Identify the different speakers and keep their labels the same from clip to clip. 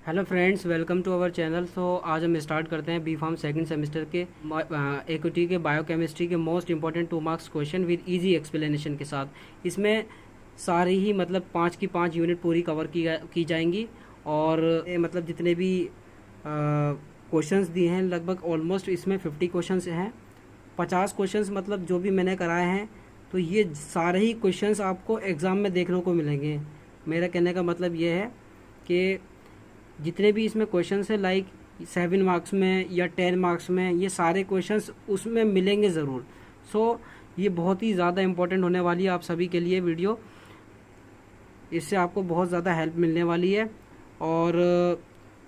Speaker 1: Hello friends, welcome to our channel. तो आज हम स्टार्ट करते हैं बी फार्म सेकेंड सेमेस्टर के AQT के बायोकेमिस्ट्री के most important 2 marks question with easy explanation के साथ। इसमें सारी ही मतलब 5 की 5 यूनिट पूरी कवर की जाएंगी। और मतलब जितने भी क्वेश्चंस दिए हैं लगभग ऑलमोस्ट इसमें 50 क्वेश्चंस हैं। 50 क्वेश्चंस मतलब जो भी मैंने कराए हैं, तो ये सारे ही क्वेश्चंस आपको एग्ज़ाम में देखने को मिलेंगे। मेरा कहने का मतलब ये है कि जितने भी इसमें क्वेश्चंस है लाइक 7 मार्क्स में या 10 मार्क्स में, ये सारे क्वेश्चंस उसमें मिलेंगे ज़रूर। सो ये बहुत ही ज़्यादा इम्पोर्टेंट होने वाली है आप सभी के लिए वीडियो। इससे आपको बहुत ज़्यादा हेल्प मिलने वाली है। और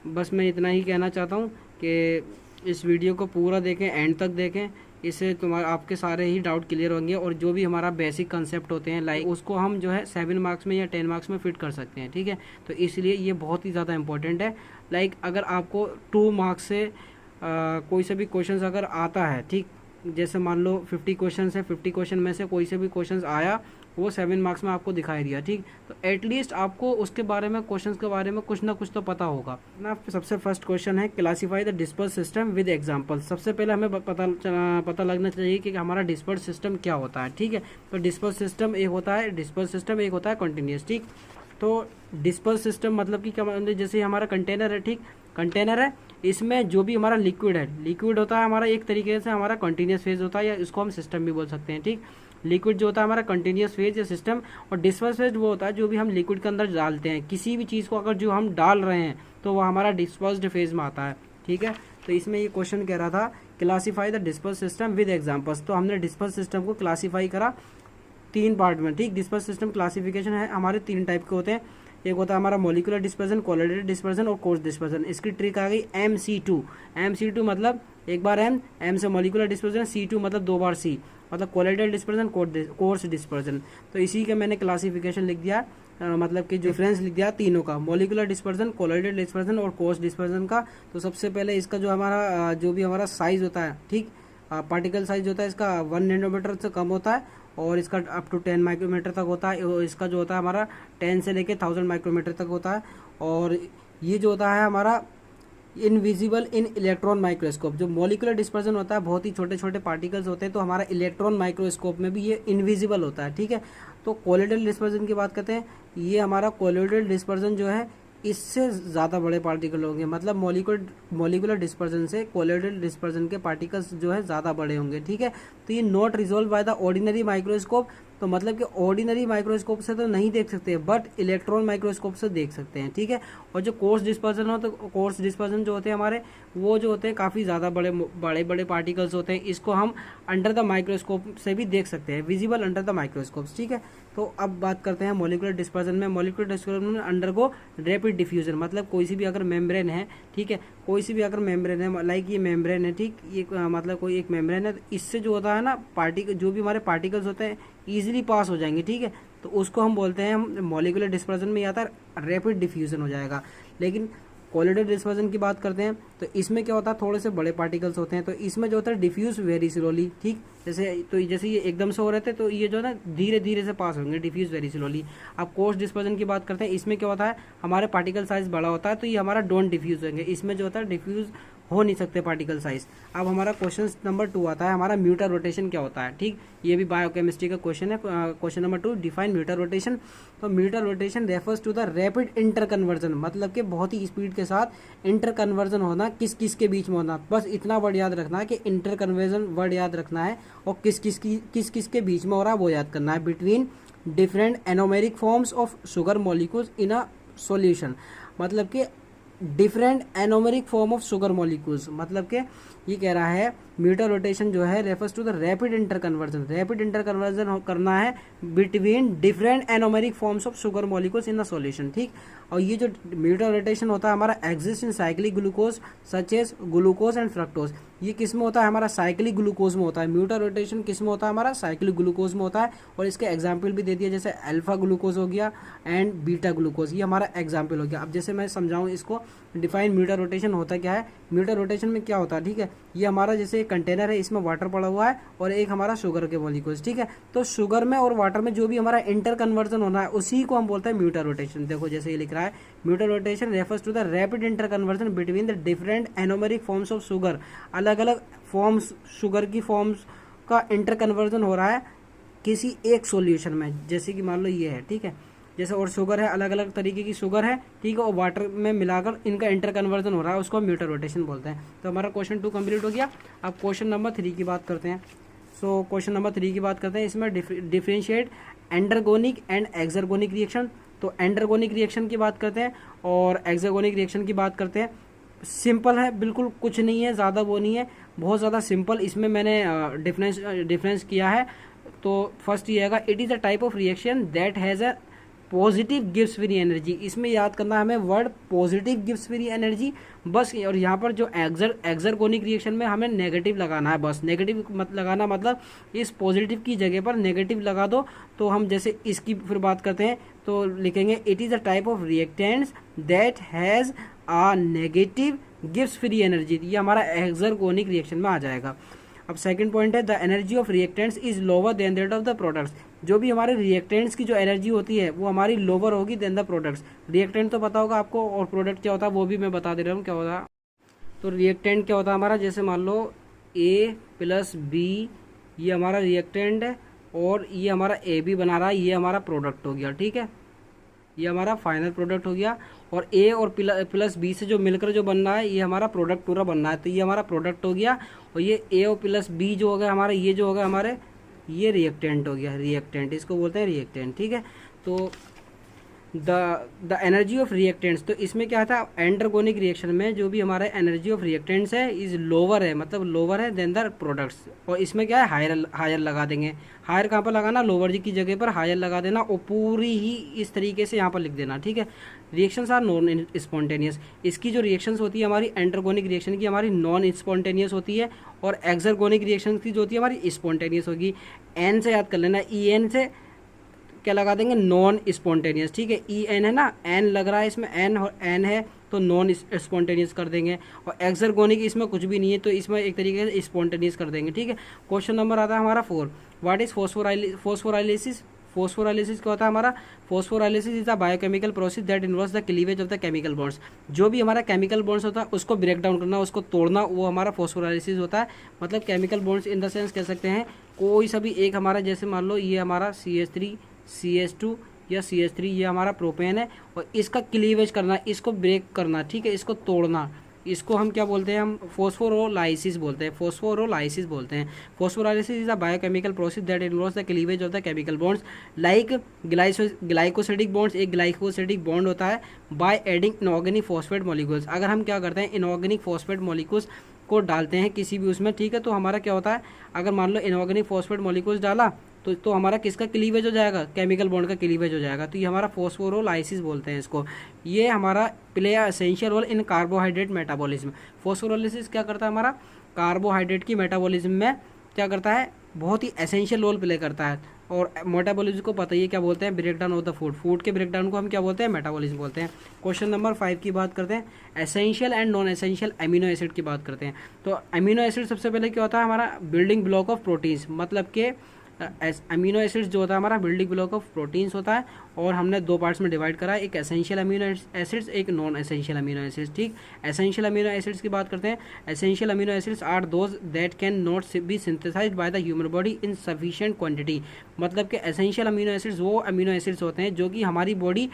Speaker 1: बस मैं इतना ही कहना चाहता हूँ कि इस वीडियो को पूरा देखें, एंड तक देखें। इससे तुम्हारे आपके सारे ही डाउट क्लियर होंगे और जो भी हमारा बेसिक कंसेप्ट होते हैं लाइक उसको हम जो है 7 मार्क्स में या 10 मार्क्स में फिट कर सकते हैं। ठीक है, तो इसलिए ये बहुत ही ज़्यादा इंपॉर्टेंट है। लाइक अगर आपको 2 मार्क्स से कोई से भी क्वेश्चन अगर आता है, ठीक, जैसे मान लो 50 क्वेश्चन है, 50 क्वेश्चन में से कोई से भी क्वेश्चन आया, वो 7 मार्क्स में आपको दिखाई दिया, ठीक, तो एटलीस्ट आपको उसके बारे में, क्वेश्चन के बारे में कुछ ना कुछ तो पता होगा ना। सबसे फर्स्ट क्वेश्चन है classify the disperse system with example. सबसे पहले हमें पता लगना चाहिए कि हमारा डिस्पर्स सिस्टम क्या होता है। ठीक है, तो डिस्पर्स सिस्टम एक होता है कंटिन्यूस। ठीक, तो डिस्पर्स सिस्टम मतलब कि क्या मतलब, जैसे हमारा कंटेनर है, ठीक, कंटेनर है, इसमें जो भी हमारा लिक्विड होता है हमारा, एक तरीके से हमारा कंटिन्यूस फेज होता है, या इसको हम सिस्टम भी बोल सकते हैं। ठीक, लिक्विड जो होता है हमारा कंटिन्यूस फेज या सिस्टम, और डिस्पर्स फेज वो होता है जो भी हम लिक्विड के अंदर डालते हैं। किसी भी चीज़ को अगर जो हम डाल रहे हैं तो वो हमारा डिस्पर्स्ड फेज में आता है। ठीक है, तो इसमें ये क्वेश्चन कह रहा था classify the disperse system with examples. तो हमने डिस्पर्स सिस्टम को क्लासीफाई करा 3 पार्ट में। ठीक, डिस्पर्स सिस्टम क्लासिफिकेशन है हमारे 3 टाइप के होते हैं। एक होता है हमारा मॉलिक्यूलर डिस्पर्जन, कोलिडेड डिस्पर्जन और कोर्स डिस्पर्जन। इसकी ट्रिक आ गई MC2 मतलब एक बार M से मॉलिक्यूलर डिस्पर्जन, C2 मतलब 2 बार C मतलब कोलिडेड डिस्पर्जन, कोर्स डिस्पर्जन। तो इसी का मैंने क्लासिफिकेशन लिख दिया, मतलब कि डिफरेंस लिख दिया तीनों का, मॉलिक्यूलर डिस्पर्जन, कोलिडेड डिस्पर्जन और कोर्स डिस्पर्जन का। तो सबसे पहले इसका जो हमारा जो भी हमारा साइज होता है, ठीक, पार्टिकल साइज होता है इसका 1 नैनोमीटर से कम होता है, और इसका अप टू 10 माइक्रोमीटर तक होता है। और इसका जो होता है हमारा 10 से लेके 1000 माइक्रोमीटर तक होता है। और ये जो होता है हमारा इनविजिबल इन इलेक्ट्रॉन माइक्रोस्कोप। जो मॉलिक्यूलर डिस्पर्जन होता है, बहुत ही छोटे छोटे पार्टिकल्स होते हैं, तो हमारा इलेक्ट्रॉन माइक्रोस्कोप में भी ये इनविजिबल होता है। ठीक है, तो कोलिडल डिस्पर्जन की बात करते हैं। ये हमारा कोलिडल डिस्पर्जन जो है इससे ज़्यादा बड़े पार्टिकल होंगे, मतलब मॉलिक्यूलर डिस्पर्जन से कोलिडल डिस्पर्जन के पार्टिकल्स जो है ज़्यादा बड़े होंगे। ठीक है, तो ये not resolve by the ordinary microscope. तो मतलब कि ऑर्डिनरी माइक्रोस्कोप से तो नहीं देख सकते, बट इलेक्ट्रॉन माइक्रोस्कोप से देख सकते हैं। ठीक है, और जो कोर्स डिस्पर्जन हो, तो कोर्स डिस्पर्जन जो होते हैं हमारे, वो जो होते हैं काफ़ी ज़्यादा बड़े पार्टिकल्स होते हैं। इसको हम अंडर द माइक्रोस्कोप से भी देख सकते हैं, विजिबल अंडर द माइक्रोस्कोप। ठीक है, तो अब बात करते हैं मॉलिक्यूलर डिस्पर्जन में। मॉलिक्यूलर डिस्पर्जन में अंडर को रैपिड डिफ्यूजन, मतलब कोई सी भी अगर मेम्ब्रेन है, ठीक है, कोई सी भी अगर मेम्ब्रेन है, लाइक ये मेम्ब्रेन है, ठीक, ये मतलब कोई एक मेम्ब्रेन है, तो इससे जो होता है ना पार्टिकल, जो भी हमारे पार्टिकल्स होते हैं ईजिली पास हो जाएंगे। ठीक है, तो उसको हम बोलते हैं, हम मॉलिक्यूलर डिस्पर्जन में आता है रैपिड डिफ्यूजन हो जाएगा। लेकिन कोलिडल डिस्पर्जन की बात करते हैं, तो इसमें क्या होता है, थोड़े से बड़े पार्टिकल्स होते हैं, तो इसमें जो होता है डिफ्यूज वेरी स्लोली। ठीक, जैसे ये एकदम से हो रहे थे, तो ये जो है ना धीरे धीरे से पास होंगे, डिफ्यूज वेरी स्लोली। अब कोर्स डिस्पर्जन की बात करते हैं, इसमें क्या होता है, हमारे पार्टिकल साइज बड़ा होता है, तो ये हमारा डोंट डिफ्यूज होंगे। इसमें जो होता है डिफ्यूज हो नहीं सकते पार्टिकल साइज। अब हमारा क्वेश्चन नंबर 2 आता है, हमारा म्यूटर रोटेशन क्या होता है। ठीक, ये भी बायोकेमिस्ट्री का क्वेश्चन है। Question number 2, define mutarotation. तो mutarotation refers to the rapid interconversion, मतलब कि बहुत ही स्पीड के साथ इंटर कन्वर्जन होना, किस किस के बीच में होना। बस इतना वर्ड याद रखना है कि इंटर कन्वर्जन वर्ड याद रखना है, और किस किस के बीच में हो रहा है वो याद करना है। Between different anomeric forms of sugar molecules in a solution, मतलब कि different anomeric form of sugar molecules, मतलब कि ये कह रहा है म्यूटर रोटेशन जो है refers to the rapid interconversion करना है between different anomeric forms of sugar molecules in the solution. ठीक, और ये जो म्यूटर रोटेशन होता है हमारा exist in cyclic glucose such as glucose and fructose. ये किस में होता है, हमारा साइक्लिक ग्लूकोज में होता है। म्यूटर रोटेशन किस में होता है, हमारा साइक्लिक ग्लूकोज में होता है। और इसके एग्जाम्पल भी दे दिया, जैसे अल्फा ग्लूकोज हो गया एंड बीटा ग्लूकोज, ये हमारा एग्जाम्पल हो गया। अब जैसे मैं समझाऊँ इसको, डिफाइन म्यूटर रोटेशन होता क्या है। म्यूटर रोटेशन में क्या होता है, ठीक है, ये हमारा जैसे एक कंटेनर है, इसमें वाटर पड़ा हुआ है और एक हमारा शुगर के मॉलिक्यूल्स। ठीक है, तो शुगर में और वाटर में जो भी हमारा इंटर कन्वर्जन होना है, उसी को हम बोलते हैं म्यूटर रोटेशन। देखो जैसे ये लिख रहा रहा है, mutarotation refers to the rapid interconversion between the different anomeric forms of sugar. अलग अलग फॉर्म्स, शुगर की फॉर्म्स का इंटर कन्वर्जन हो रहा है किसी एक सॉल्यूशन में, जैसे कि मान लो ये है, ठीक है, जैसे और शुगर है, अलग अलग तरीके की शुगर है, ठीक है, और वाटर में मिलाकर इनका इंटर कन्वर्जन हो रहा है, उसको म्यूटल रोटेशन बोलते हैं। तो हमारा क्वेश्चन 2 कंप्लीट हो गया। अब क्वेश्चन नंबर 3 की बात करते हैं। सो क्वेश्चन नंबर 3 की बात करते हैं। इसमें डिफरेंशिएट एंडरगोनिक एंड एक्सर्गोनिक रिएक्शन। तो एंडरगोनिक रिएक्शन की बात करते हैं और एक्सर्गोनिक रिएक्शन की बात करते हैं। सिंपल है, बिल्कुल कुछ नहीं है, ज़्यादा वो नहीं है, बहुत ज़्यादा सिंपल। इसमें मैंने डिफरेंस किया है। तो फर्स्ट ये आएगा, it is a type of reaction that has a positive gives free energy. इसमें याद करना हमें word positive gives free energy बस। और यहाँ पर जो एक्सर्गोनिक रिएक्शन में हमें नेगेटिव लगाना है, बस नेगेटिव मत लगाना, मतलब इस पॉजिटिव की जगह पर नेगेटिव लगा दो। तो हम जैसे इसकी फिर बात करते हैं तो लिखेंगे, it is a type of reactants that has a negative gives free energy. ये हमारा एक्सर्गोनिक रिएक्शन में आ जाएगा। अब सेकंड पॉइंट है, the energy of reactants is lower than that of the products. जो भी हमारे रिएक्टेंट्स की जो एनर्जी होती है वो हमारी लोअर होगी देन द प्रोडक्ट्स। रिएक्टेंट तो पता होगा आपको, और प्रोडक्ट क्या होता है वो भी मैं बता दे रहा हूँ क्या होता है। तो रिएक्टेंट क्या होता है हमारा, जैसे मान लो A प्लस बी ये हमारा रिएक्टेंट है और ये हमारा AB बना रहा है, ये हमारा प्रोडक्ट हो गया, ठीक है, ये हमारा फाइनल प्रोडक्ट हो गया। और A और प्लस बी से जो मिलकर जो बन रहा है ये हमारा प्रोडक्ट पूरा बन रहा है, तो ये हमारा प्रोडक्ट हो गया। और ये A और प्लस बी जो हो गया हमारा, ये जो होगा हमारे, ये रिएक्टेंट हो गया, रिएक्टेंट इसको बोलते हैं रिएक्टेंट, ठीक है। तो द एनर्जी ऑफ रिएक्टेंट्स, तो इसमें क्या था, एंडरगोनिक रिएक्शन में जो भी हमारा एनर्जी ऑफ रिएक्टेंट्स है इज लोअर है, मतलब लोअर है देन द प्रोडक्ट्स। और इसमें क्या है, हायर लगा देंगे। हायर कहाँ पर लगाना, लोअर जी की जगह पर हायर लगा देना और पूरी ही इस तरीके से यहाँ पर लिख देना, ठीक है। Reactions are non spontaneous. इसकी जो रिएक्शंस होती है हमारी एंडरगोनिक रिएक्शन की हमारी नॉन स्पॉन्टेनियस होती है, और एक्सर्गोनिक रिएक्शन की जो होती है हमारी स्पॉन्टेनियस होगी। एन से याद कर लेना, ई एन से क्या लगा देंगे, नॉन स्पॉन्टेनियस, ठीक है। ई एन है ना, एन लग रहा है इसमें, एन है तो नॉन स्पॉन्टेनियस कर देंगे। और एक्सर्गोनिक इसमें कुछ भी नहीं है तो इसमें एक तरीके से स्पॉन्टेनियस कर देंगे, ठीक है। क्वेश्चन नंबर आता है हमारा 4, व्हाट इज फोस्फोराइलिसिस। फोस्फोराइलिसिस क्या होता है हमारा, phosphorolysis is the biochemical process that involves the cleavage of the chemical bonds. जो भी हमारा केमिकल बॉन्ड्स होता है उसको ब्रेक डाउन करना, उसको तोड़ना, वो हमारा फोस्फोराइलिसिस होता है। मतलब chemical bonds in the sense कह सकते हैं कोई सा भी एक हमारा, जैसे मान लो ये हमारा CH3 CH2 या CH3 ये हमारा प्रोपेन है, और इसका क्लीवेज करना, इसको ब्रेक करना, ठीक है, इसको तोड़ना, इसको हम क्या बोलते हैं, हम फोस्फोरोलाइसिस बोलते हैं, फोस्फोरोलाइसिस बोलते हैं। Phosphorolysis is a biochemical process that involves the cleavage of the chemical bonds like glycosidic bonds. एक ग्लाइकोसिडिक बॉन्ड होता है by adding inorganic phosphate molecules. अगर हम क्या करते हैं, इनऑर्गेनिक फॉस्फेट मॉलिक्यूल्स को डालते हैं किसी भी उसमें, ठीक है, तो हमारा क्या होता है, अगर मान लो इनऑर्गेनिक फॉस्फेट मॉलिक्यूल्स डाला तो हमारा किसका क्लीवेज हो जाएगा, केमिकल बॉन्ड का क्लीवेज हो जाएगा। तो ये हमारा फोस्फोरोलाइसिस बोलते हैं इसको। ये हमारा play essential role in carbohydrate metabolism. Phosphorolysis क्या करता है हमारा, कार्बोहाइड्रेट की मेटाबॉलिज्म में क्या करता है, बहुत ही एसेंशियल रोल प्ले करता है। और मेटाबॉलिज्म को पता ही है क्या बोलते हैं, breakdown of the food. Food के ब्रेकडाउन को हम क्या बोलते हैं, मेटाबॉलिज्म बोलते हैं। क्वेश्चन नंबर 5 की बात करते हैं, essential and non essential amino acid की बात करते हैं। तो अमीनो एसिड सबसे पहले क्या होता है हमारा, बिल्डिंग ब्लॉक ऑफ प्रोटीन्स, मतलब कि अमीनो एसिड्स जो होता है हमारा बिल्डिंग ब्लॉक ऑफ प्रोटीन्स होता है। और हमने 2 पार्ट्स में डिवाइड करा है, एक एसेंशियल अमीनो एसिड्स, एक नॉन एसेंशियल अमीनो एसिड्स, ठीक। एसेंशियल अमीनो एसिड्स की बात करते हैं। Essential amino acids are those that can not be synthesized by the human body in sufficient quantity. मतलब कि एसेंशियल अमीनो एसिड्स वो अमीनो एसिड्स होते हैं जो कि हमारी बॉडी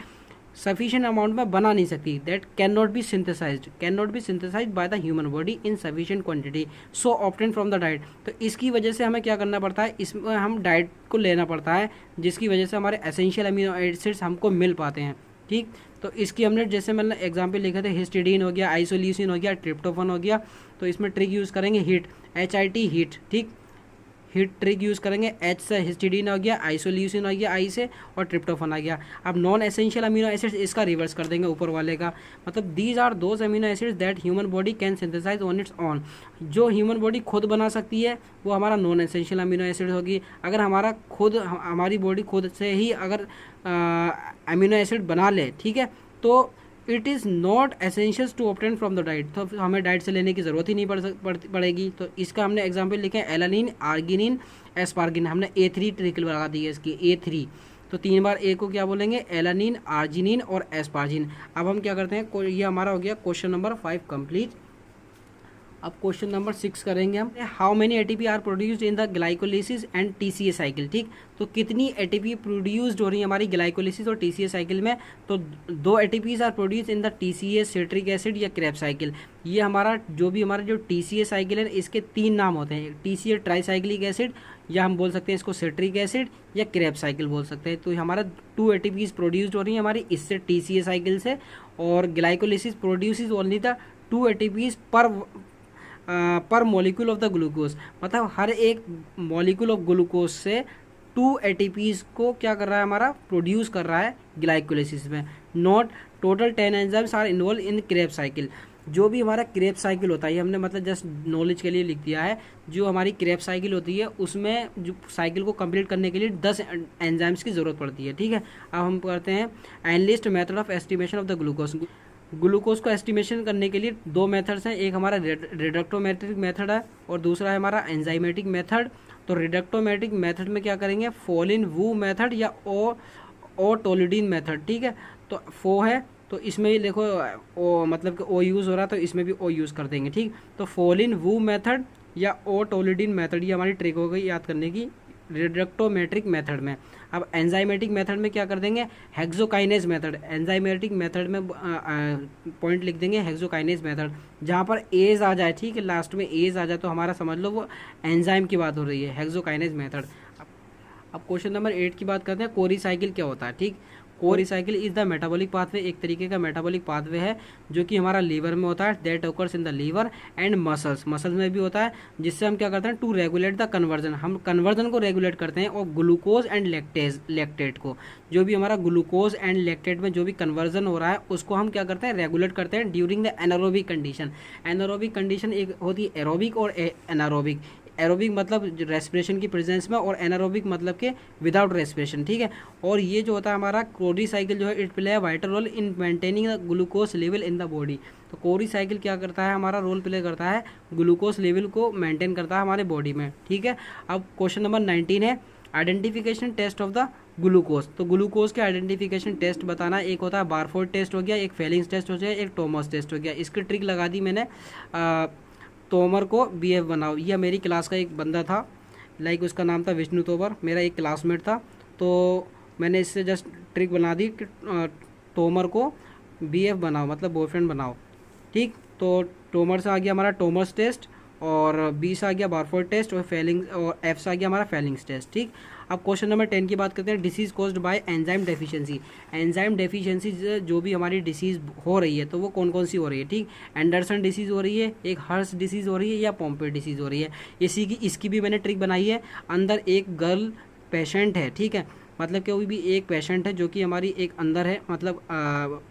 Speaker 1: सफिशिएंट अमाउंट में बना नहीं सकती, that can not be synthesized by the human body in sufficient quantity so obtain from the diet. तो इसकी वजह से हमें क्या करना पड़ता है, इसमें हम डाइट को लेना पड़ता है, जिसकी वजह से हमारे एसेंशियल अमीनो एसिड्स हमको मिल पाते हैं, ठीक। तो इसकी हमने जैसे मैंने एग्जाम्पल लिखे थे, हिस्टिडीन हो गया, आइसोल्यूसिन हो गया, ट्रिप्टोफन हो गया। तो इसमें ट्रिक यूज़ करेंगे हीट, HIT हीट, ठीक। हीट ट्रिक यूज़ करेंगे, H से हिस्टिडीन हो गया, आइसोल्यूसिन हो गया I से, और ट्रिप्टोफन आ गया। अब नॉन एसेंशियल अमीनो एसिड्स इसका रिवर्स कर देंगे ऊपर वाले का, मतलब these are those amino acids that human body can synthesize on its on. जो ह्यूमन बॉडी खुद बना सकती है वो हमारा नॉन एसेंशियल अमीनो एसिड होगी। अगर हमारी बॉडी खुद से ही अगर अमीनो एसिड बना ले, ठीक है, तो it is not essentials to obtain from the diet. तो हमें डाइट से लेने की ज़रूरत ही नहीं पड़ेगी। तो इसका हमने एग्जांपल लिखे हैं, एलानिन, आर्गिनिन, एस्पार्गिन। हमने A3 ट्रिक लगा दी है इसकी, A3। तो 3 बार ए को क्या बोलेंगे, एलानिन, आर्जिनिन और एस्पार्जिन। अब हम क्या करते हैं, ये हमारा हो गया क्वेश्चन नंबर 5 कंप्लीट। अब क्वेश्चन नंबर 6 करेंगे हम, how many ATP are produced in the glycolysis and TCA cycle. ठीक, तो कितनी एटीपी प्रोड्यूस्ड हो रही है हमारी ग्लाइकोलिसिस और टीसीए साइकिल में, तो 2 ATPs are produced in the TCA citric acid या क्रेब साइकिल। ये हमारा जो टीसीए साइकिल है इसके 3 नाम होते हैं, टीसीए ट्राईसाइक्लिक एसिड, या हम बोल सकते हैं इसको सिट्रिक एसिड, या क्रेब साइकिल बोल सकते हैं। तो हमारा 2 एटीपीज प्रोड्यूस्ड हो रही है हमारी इससे टीसीए साइकिल से, और glycolysis produces only the 2 ATPs पर मॉलिक्यूल ऑफ द ग्लूकोज। मतलब हर एक मॉलिक्यूल ऑफ ग्लूकोज से 2 एटीपीज को क्या कर रहा है, हमारा प्रोड्यूस कर रहा है ग्लाइकोलिसिस में। Not total 10 enzymes are involve in Kreb cycle. जो भी हमारा क्रेब साइकिल होता है, ये हमने मतलब जस्ट नॉलेज के लिए लिख दिया है, जो हमारी क्रेब साइकिल होती है उसमें जो साइकिल को कंप्लीट करने के लिए 10 एंजाइम्स की ज़रूरत पड़ती है। ठीक है, अब हम करते हैं analyst method of estimation of the glucose. Glucose को एस्टिमेशन करने के लिए 2 मेथड्स हैं, एक हमारा रिडक्टोमेट्रिक मेथड है और दूसरा है हमारा एंजाइमेटिक मेथड। तो रिडक्टोमेट्रिक मेथड में क्या करेंगे, फोलिन वू मेथड या ओ टोलिडीन मेथड। ठीक है, तो फो है तो इसमें भी देखो ओ मतलब कि ओ यूज़ हो रहा है तो इसमें भी ओ यूज़ कर देंगे। ठीक, तो फोलिन वू मेथड या ओ टोलिडीन मेथड, ये हमारी ट्रिक हो गई याद करने की रिडक्टोमेट्रिक मेथड में। अब एंजाइमेटिक मेथड में क्या कर देंगे, हेक्सोकाइनेज मेथड। एंजाइमेटिक मेथड में पॉइंट लिख देंगे हेक्सोकाइनेज मेथड, जहाँ पर एज आ जाए। ठीक है, लास्ट में एज आ जाए तो हमारा समझ लो वो एंजाइम की बात हो रही है, हेक्सोकाइनेज मेथड। अब क्वेश्चन नंबर 8 की बात करते हैं, कोरी साइकिल क्या होता है। ठीक, Cori cycle is the metabolic pathway, एक तरीके का मेटाबॉलिक पाथवे है जो कि हमारा लीवर में होता है। That occurs in the liver and muscles में भी होता है, जिससे हम क्या करते हैं, टू रेगुलेट द कन्वर्जन, हम कन्वर्जन को रेगुलेट करते हैं, और ग्लूकोज एंड लैक्टेट को, जो भी हमारा ग्लूकोज एंड लैक्टेट में जो भी कन्वर्जन हो रहा है उसको हम क्या करते हैं, रेगुलेट करते हैं during the anaerobic condition. Anaerobic condition एक होती है एरोबिक और एनारोबिक। एरोबिक मतलब रेस्पिरेशन की प्रेजेंस में, और एनारोबिक मतलब के विदाउट रेस्पिरेशन। ठीक है, और ये जो होता है हमारा कोरी साइकिल जो है, it play a vital role in maintaining the glucose level in the body. तो कोरी साइकिल क्या करता है, हमारा रोल प्ले करता है, ग्लूकोज लेवल को मेंटेन करता है हमारे बॉडी में। ठीक है, अब क्वेश्चन नंबर 19 है, identification test of the glucose. तो ग्लूकोज के आइडेंटिफिकेशन टेस्ट बताना, एक होता है बारफोर्ड टेस्ट हो गया, एक फेलिंग्स टेस्ट हो गया, एक टॉमस टेस्ट हो गया। इसकी ट्रिक लगा दी मैंने, तोमर को BF बनाओ। यह मेरी क्लास का एक बंदा था, लाइक उसका नाम था विष्णु तोमर, मेरा एक क्लासमेट था, तो मैंने इससे जस्ट ट्रिक बना दी कि तोमर को BF बनाओ, मतलब बॉयफ्रेंड बनाओ। ठीक, तो तोमर से आ गया हमारा टॉमस टेस्ट, और B से आ गया बारफोर्ड टेस्ट, और F से आ गया हमारा फेलिंग्स टेस्ट। ठीक, अब क्वेश्चन नंबर 10 की बात करते हैं, disease caused by enzyme deficiency. Enzyme deficiency जो भी हमारी डिसीज हो रही है तो वो कौन कौन सी हो रही है। ठीक, एंडरसन डिसीज हो रही है, एक हर्स डिसीज हो रही है, या पॉम्पे डिसीज हो रही है। इसकी भी मैंने ट्रिक बनाई है। अंदर एक गर्ल पेशेंट है, ठीक है, मतलब कोई भी एक पेशेंट है जो कि हमारी एक अंदर है, मतलब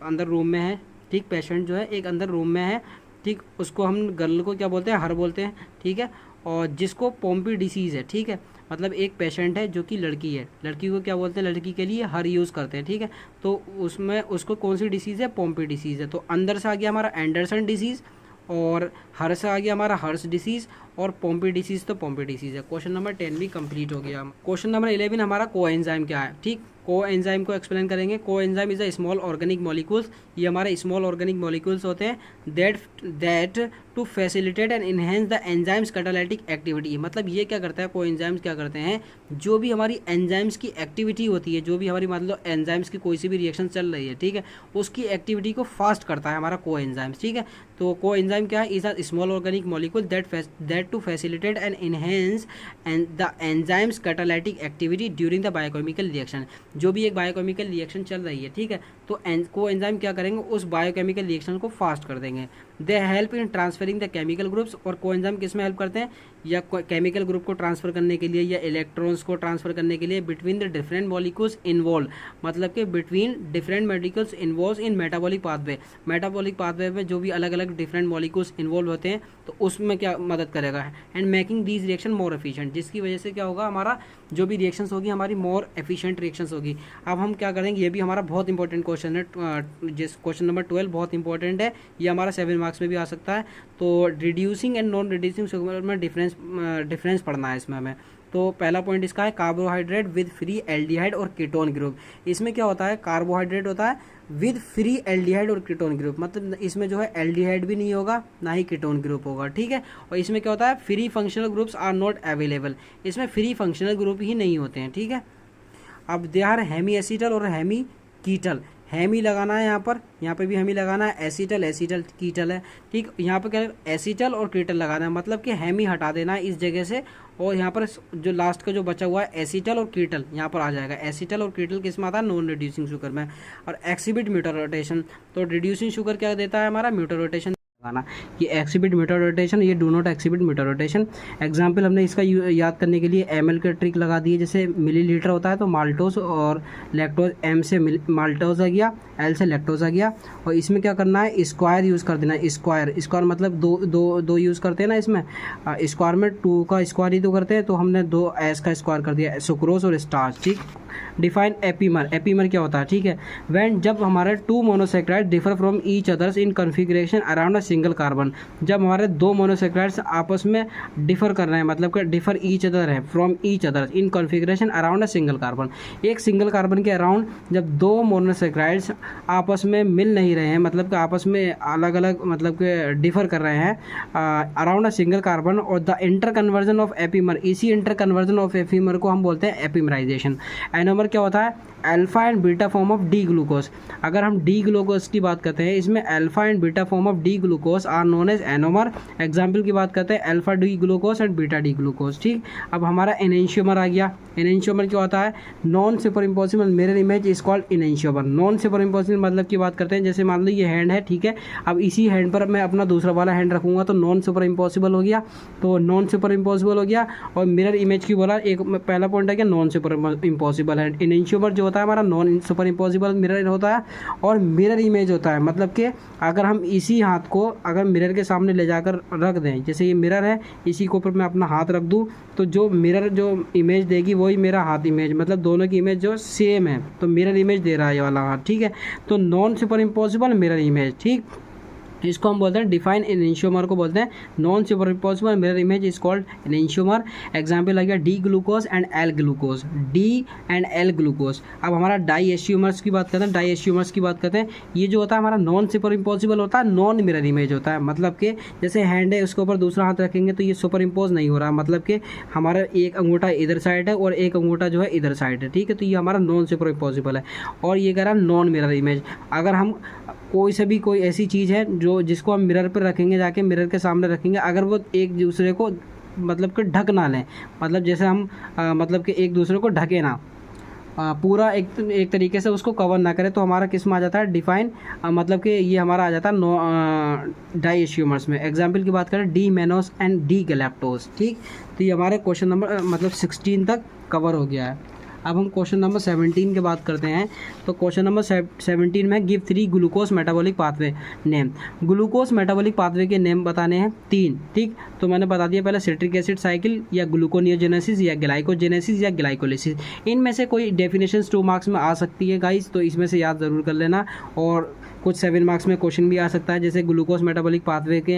Speaker 1: अंदर रूम में है। ठीक, पेशेंट जो है एक अंदर रूम में है। ठीक, उसको हम गर्ल को क्या बोलते हैं, हर बोलते हैं। ठीक है, और जिसको पॉम्पी डिसीज़ है, ठीक है, मतलब एक पेशेंट है जो कि लड़की है, लड़की को क्या बोलते हैं, लड़की के लिए हर यूज़ करते हैं। ठीक है, तो उसमें उसको कौन सी डिसीज़ है, पॉम्पी डिसीज़ है। तो अंदर से आ गया हमारा एंडरसन डिसीज़, और हर से आ गया हमारा हर्स डिसीज़, और पॉम्पी डिसीज़ तो पॉम्पी डिसीज़ है। क्वेश्चन नंबर 10 भी कंप्लीट हो गया। क्वेश्चन नंबर 11 हमारा कोएंजाइम क्या है। ठीक, कोएंजाइम को एक्सप्लेन करेंगे। Coenzyme is a small organic molecules, ये हमारे स्मॉल ऑर्गेनिक मॉलिक्यूल्स होते हैं that to facilitate and enhance the enzymes catalytic activity. मतलब ये क्या करता है, कोएंजाइम्स क्या करते हैं, जो भी हमारी एंजाइम्स की एक्टिविटी होती है, जो भी हमारी मतलब एंजाइम्स की कोई सी भी रिएक्शन चल रही है, ठीक है, उसकी एक्टिविटी को फास्ट करता है हमारा कोएंजाइम्स। ठीक है, तो कोएंजाइम क्या है, is a small organic molecule that to facilitate and enhance the enzymes catalytic activity during the biochemical reaction. जो भी एक बायोकेमिकल रिएक्शन चल रही है, ठीक है, तो कोएंजाइम क्या करेंगे, उस बायोकेमिकल रिएक्शन को फास्ट कर देंगे। They help in transferring the chemical groups, और कोएंजाइम किस में हेल्प करते हैं, या केमिकल ग्रुप को ट्रांसफर करने के लिए, या इलेक्ट्रॉन्स को ट्रांसफर करने के लिए between the different molecules involve, मतलब कि between different molecules involve in metabolic pathway. Metabolic pathway में जो भी अलग अलग डिफरेंट मॉलिक्यूल्स इन्वॉल्व होते हैं तो उसमें क्या मदद करेगा, and making these reaction more efficient, जिसकी वजह से क्या होगा, हमारा जो भी रिएक्शंस होगी हमारी मोर एफिशिएंट रिएक्शंस होगी। अब हम क्या करेंगे, ये भी हमारा बहुत इंपॉर्टेंट क्वेश्चन है, जिस क्वेश्चन नंबर 12 बहुत इंपॉर्टेंट है, ये हमारा 7 मार्क्स में भी आ सकता है। तो reducing and non reducing sugar में डिफरेंस पढ़ना है इसमें हमें। तो पहला पॉइंट इसका है कार्बोहाइड्रेट विद फ्री एल्डिहाइड और कीटोन ग्रुप। इसमें क्या होता है, कार्बोहाइड्रेट होता है विद फ्री एल्डिहाइड और कीटोन ग्रुप, मतलब इसमें जो है एल्डिहाइड भी नहीं होगा ना ही कीटोन ग्रुप होगा, ठीक है। और इसमें क्या होता है, free functional groups are not available, इसमें फ्री फंक्शनल ग्रुप ही नहीं होते हैं, ठीक है। अब दे आर हेमी एसीटल और हेमी कीटल, हेमी लगाना है यहाँ पर भी हेमी लगाना है, एसीटल एसीटल कीटल है, ठीक। यहाँ पर क्या एसीटल और कीटल लगाना है, मतलब कि हेमी हटा देना है इस जगह से, और यहाँ पर जो लास्ट का जो बचा हुआ है एसीटल और कीटल यहाँ पर आ जाएगा। एसीटल और कीटल किस में आता है, नॉन रिड्यूसिंग शुगर में। और एक्सिबिट म्यूटर रोटेशन, तो रिड्यूसिंग शुगर क्या देता है हमारा, म्यूटर रोटेशन लगाना, ये एक्सिबिट म्यूटर रोटेशन, ये do not exhibit mutarotation. Example हमने इसका याद करने के लिए एमएल का ट्रिक लगा दी है, जैसे मिलीलीटर होता है तो माल्टोज और लैक्टोज, एम से माल्टोज आ गया, एल से लैक्टोज आ गया। और इसमें क्या करना है, स्क्वायर यूज़ कर देना है, स्क्वायर स्क्वायर मतलब दो यूज़ करते हैं ना इसमें, स्क्वायर में 2 का स्क्वायर ही तो करते हैं, तो हमने 2 एस का स्क्वायर कर दिया, सुक्रोज और स्टार्च, ठीक। डिफाइन एपीमर, एपीमर क्या होता है, ठीक है, व्हेन जब हमारे 2 monosaccharide differ from each others in configuration around a single carbon, जब हमारे 2 मोनोसेक्राइड्स आपस में डिफर कर रहे हैं, मतलब कि डिफर ईच अदर है from each other in configuration around a single carbon, एक सिंगल कार्बन के अराउंड जब 2 मोनोसेक्राइड्स आपस में मिल नहीं रहे हैं, मतलब कि आपस में अलग अलग मतलब कि डिफर कर रहे हैं अराउंड अ सिंगल कार्बन, और the interconversion of epimer, इसी इंटर कन्वर्जन ऑफ एपीमर को हम बोलते हैं एपीमराइजेशन। एनोमर क्या होता है, alpha and beta form of D glucose. अगर हम डी ग्लूकोज की बात करते हैं, इसमें alpha and beta form of D glucose are known as anomer. Example की बात करते हैं, alpha D glucose and beta D glucose, ठीक। अब हमारा एनेंशियोमर आ गया, एनेंशियोमर क्या होता है, non super impossible mirror image is called enantiomer. Non super impossible मतलब की बात करते हैं, जैसे मान लो ये हैंड है, ठीक है, अब इसी हैंड पर मैं अपना दूसरा वाला हैंड रखूंगा तो नॉन सुपर इम्पॉसिबल हो गया, तो नॉन सुपर इम्पॉसिबल हो गया। और मिरर इमेज की बोला, एक पहला पॉइंट है कि नॉन सुपर इम्पॉसिबल है। एनेंशियोमर जो होता है हमारा नॉन सुपर इम्पॉसिबल मिरर होता है, और मिरर इमेज होता है, मतलब कि अगर हम इसी हाथ को अगर मिरर के सामने ले जाकर रख दें, जैसे ये मिरर है, इसी के ऊपर मैं अपना हाथ रख दूं, तो जो मिरर जो इमेज देगी वही मेरा हाथ इमेज, मतलब दोनों की इमेज जो सेम है, तो मिरर इमेज दे रहा है ये वाला हाथ, ठीक है। तो non super impossible mirror image, ठीक, इसको हम बोलते हैं डिफाइन एनेंशियोमर को बोलते हैं non super impossible mirror image is called enantiomer. Example आ गया D glucose and L glucose, D and L glucose. अब हमारा डाई एस्ट्यूमर्स की बात करते हैं, डाई एस्ट्यूमर्स की बात करते हैं, ये जो होता है हमारा नॉन सुपर इम्पॉसिबल होता है, नॉन मिरर इमेज होता है, मतलब कि जैसे हैंड है उसके ऊपर दूसरा हाथ रखेंगे तो ये सुपर इम्पोज नहीं हो रहा, मतलब कि हमारा एक अंगूठा इधर साइड है और एक अंगूठा जो है इधर साइड है, ठीक है, तो ये हमारा नॉन सुपर इम्पॉसिबल है। और ये कह रहा है नॉन मिरर इमेज, अगर हम कोई से भी कोई ऐसी चीज़ है जो जिसको हम मिरर पर रखेंगे, जाके मिरर के सामने रखेंगे, अगर वो एक दूसरे को मतलब कि ढक ना लें, मतलब जैसे हम मतलब कि एक दूसरे को ढके ना, पूरा एक तरीके से उसको कवर ना करे, तो हमारा किस में आ जाता है, डिफाइन, मतलब कि ये हमारा आ जाता है नो डाई एस्ट्यूमर्स में। एग्जाम्पल की बात करें, डी मेनोस एंड डी गैलेप्टोस, ठीक। तो ये हमारे क्वेश्चन नंबर मतलब 16 तक कवर हो गया है। अब हम क्वेश्चन नंबर 17 की बात करते हैं। तो क्वेश्चन नंबर 17 में give 3 glucose metabolic pathway name. Glucose metabolic pathway के नेम बताने हैं 3, ठीक। तो मैंने बता दिया पहले, सिट्रिक एसिड साइकिल या ग्लूकोनियोजेनेसिस या ग्लाइकोजेनेसिस या ग्लाइकोलिसिस। इनमें से कोई डेफिनेशंस 2 मार्क्स में आ सकती है गाइस, तो इसमें से याद ज़रूर कर लेना। और कुछ 7 मार्क्स में क्वेश्चन भी आ सकता है, जैसे ग्लूकोज मेटाबॉलिक पाथवे के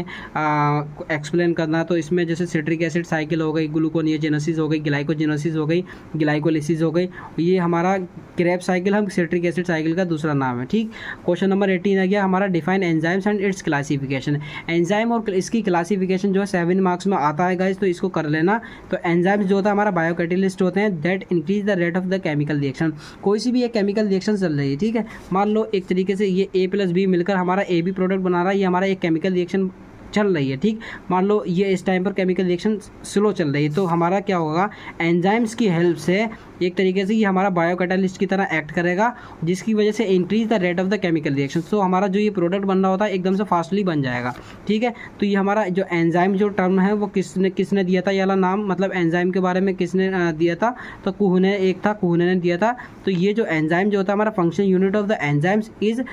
Speaker 1: एक्सप्लेन करना, तो इसमें जैसे सिट्रिक एसिड साइकिल हो गई, ग्लूकोनियोजेनेसिस हो गई, ग्लाइकोजेनेसिस हो गई, ग्लाइकोलिसिस हो गई, ये हमारा क्रेब्स साइकिल हम सिट्रिक एसिड साइकिल का दूसरा नाम है, ठीक। क्वेश्चन नंबर 18 आ गया हमारा, define enzymes and it's classification. Enzyme और इसकी क्लासिफिकेशन जो है 7 मार्क्स में आता है गाइस, तो इसको कर लेना। तो एंजाइम्स जो होता है हमारा बायोकैटेलिस्ट होते हैं that increase the rate of the chemical reaction. कोई सी भी एक केमिकल रिएक्शन चल रही है, ठीक है, मान लो एक तरीके से ये A+B मिलकर हमारा AB प्रोडक्ट बना रहा है, ये हमारा एक केमिकल रिएक्शन चल रही है, ठीक। मान लो ये इस टाइम पर केमिकल रिएक्शन स्लो चल रही है, तो हमारा क्या होगा, एंजाइम्स की हेल्प से एक तरीके से ये हमारा बायोकैटालिस्ट की तरह एक्ट करेगा, जिसकी वजह से increase the rate of the chemical reaction. तो हमारा जो ये प्रोडक्ट बन रहा होता है एकदम से फास्टली बन जाएगा, ठीक है। तो ये हमारा जो एंजाइम जो टर्म है वो किसने दिया था, ये वाला नाम, मतलब एंजाइम के बारे में किसने दिया था, तो कुहने ने दिया था। तो ये जो एंजाइम जो होता है हमारा function unit of the enzymes is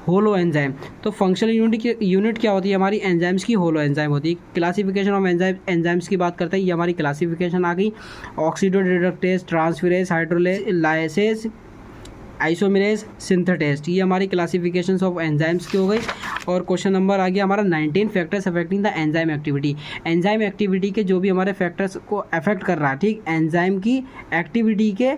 Speaker 1: holo enzyme. तो फंक्शनल यूनिट क्या होती है हमारी, एंजाइम्स की होलो एंजाइम होती है। क्लासिफिकेशन ऑफ एंजाइम्स की बात करते हैं, ये हमारी क्लासिफिकेशन आ गई, ऑक्सीडो रिडक्टेज, ट्रांसफेरेज, हाइड्रोलाइसेज, आइसोमेरेज, सिंथेटेस्ट। ये हमारी क्लासिफिकेशंस ऑफ एंजाइम्स की हो गई। और क्वेश्चन नंबर आ गया हमारा 19 factors affecting the enzyme activity. Enzyme activity के जो भी हमारे फैक्टर्स को अफेक्ट कर रहा है, ठीक, एंजाइम की एक्टिविटी के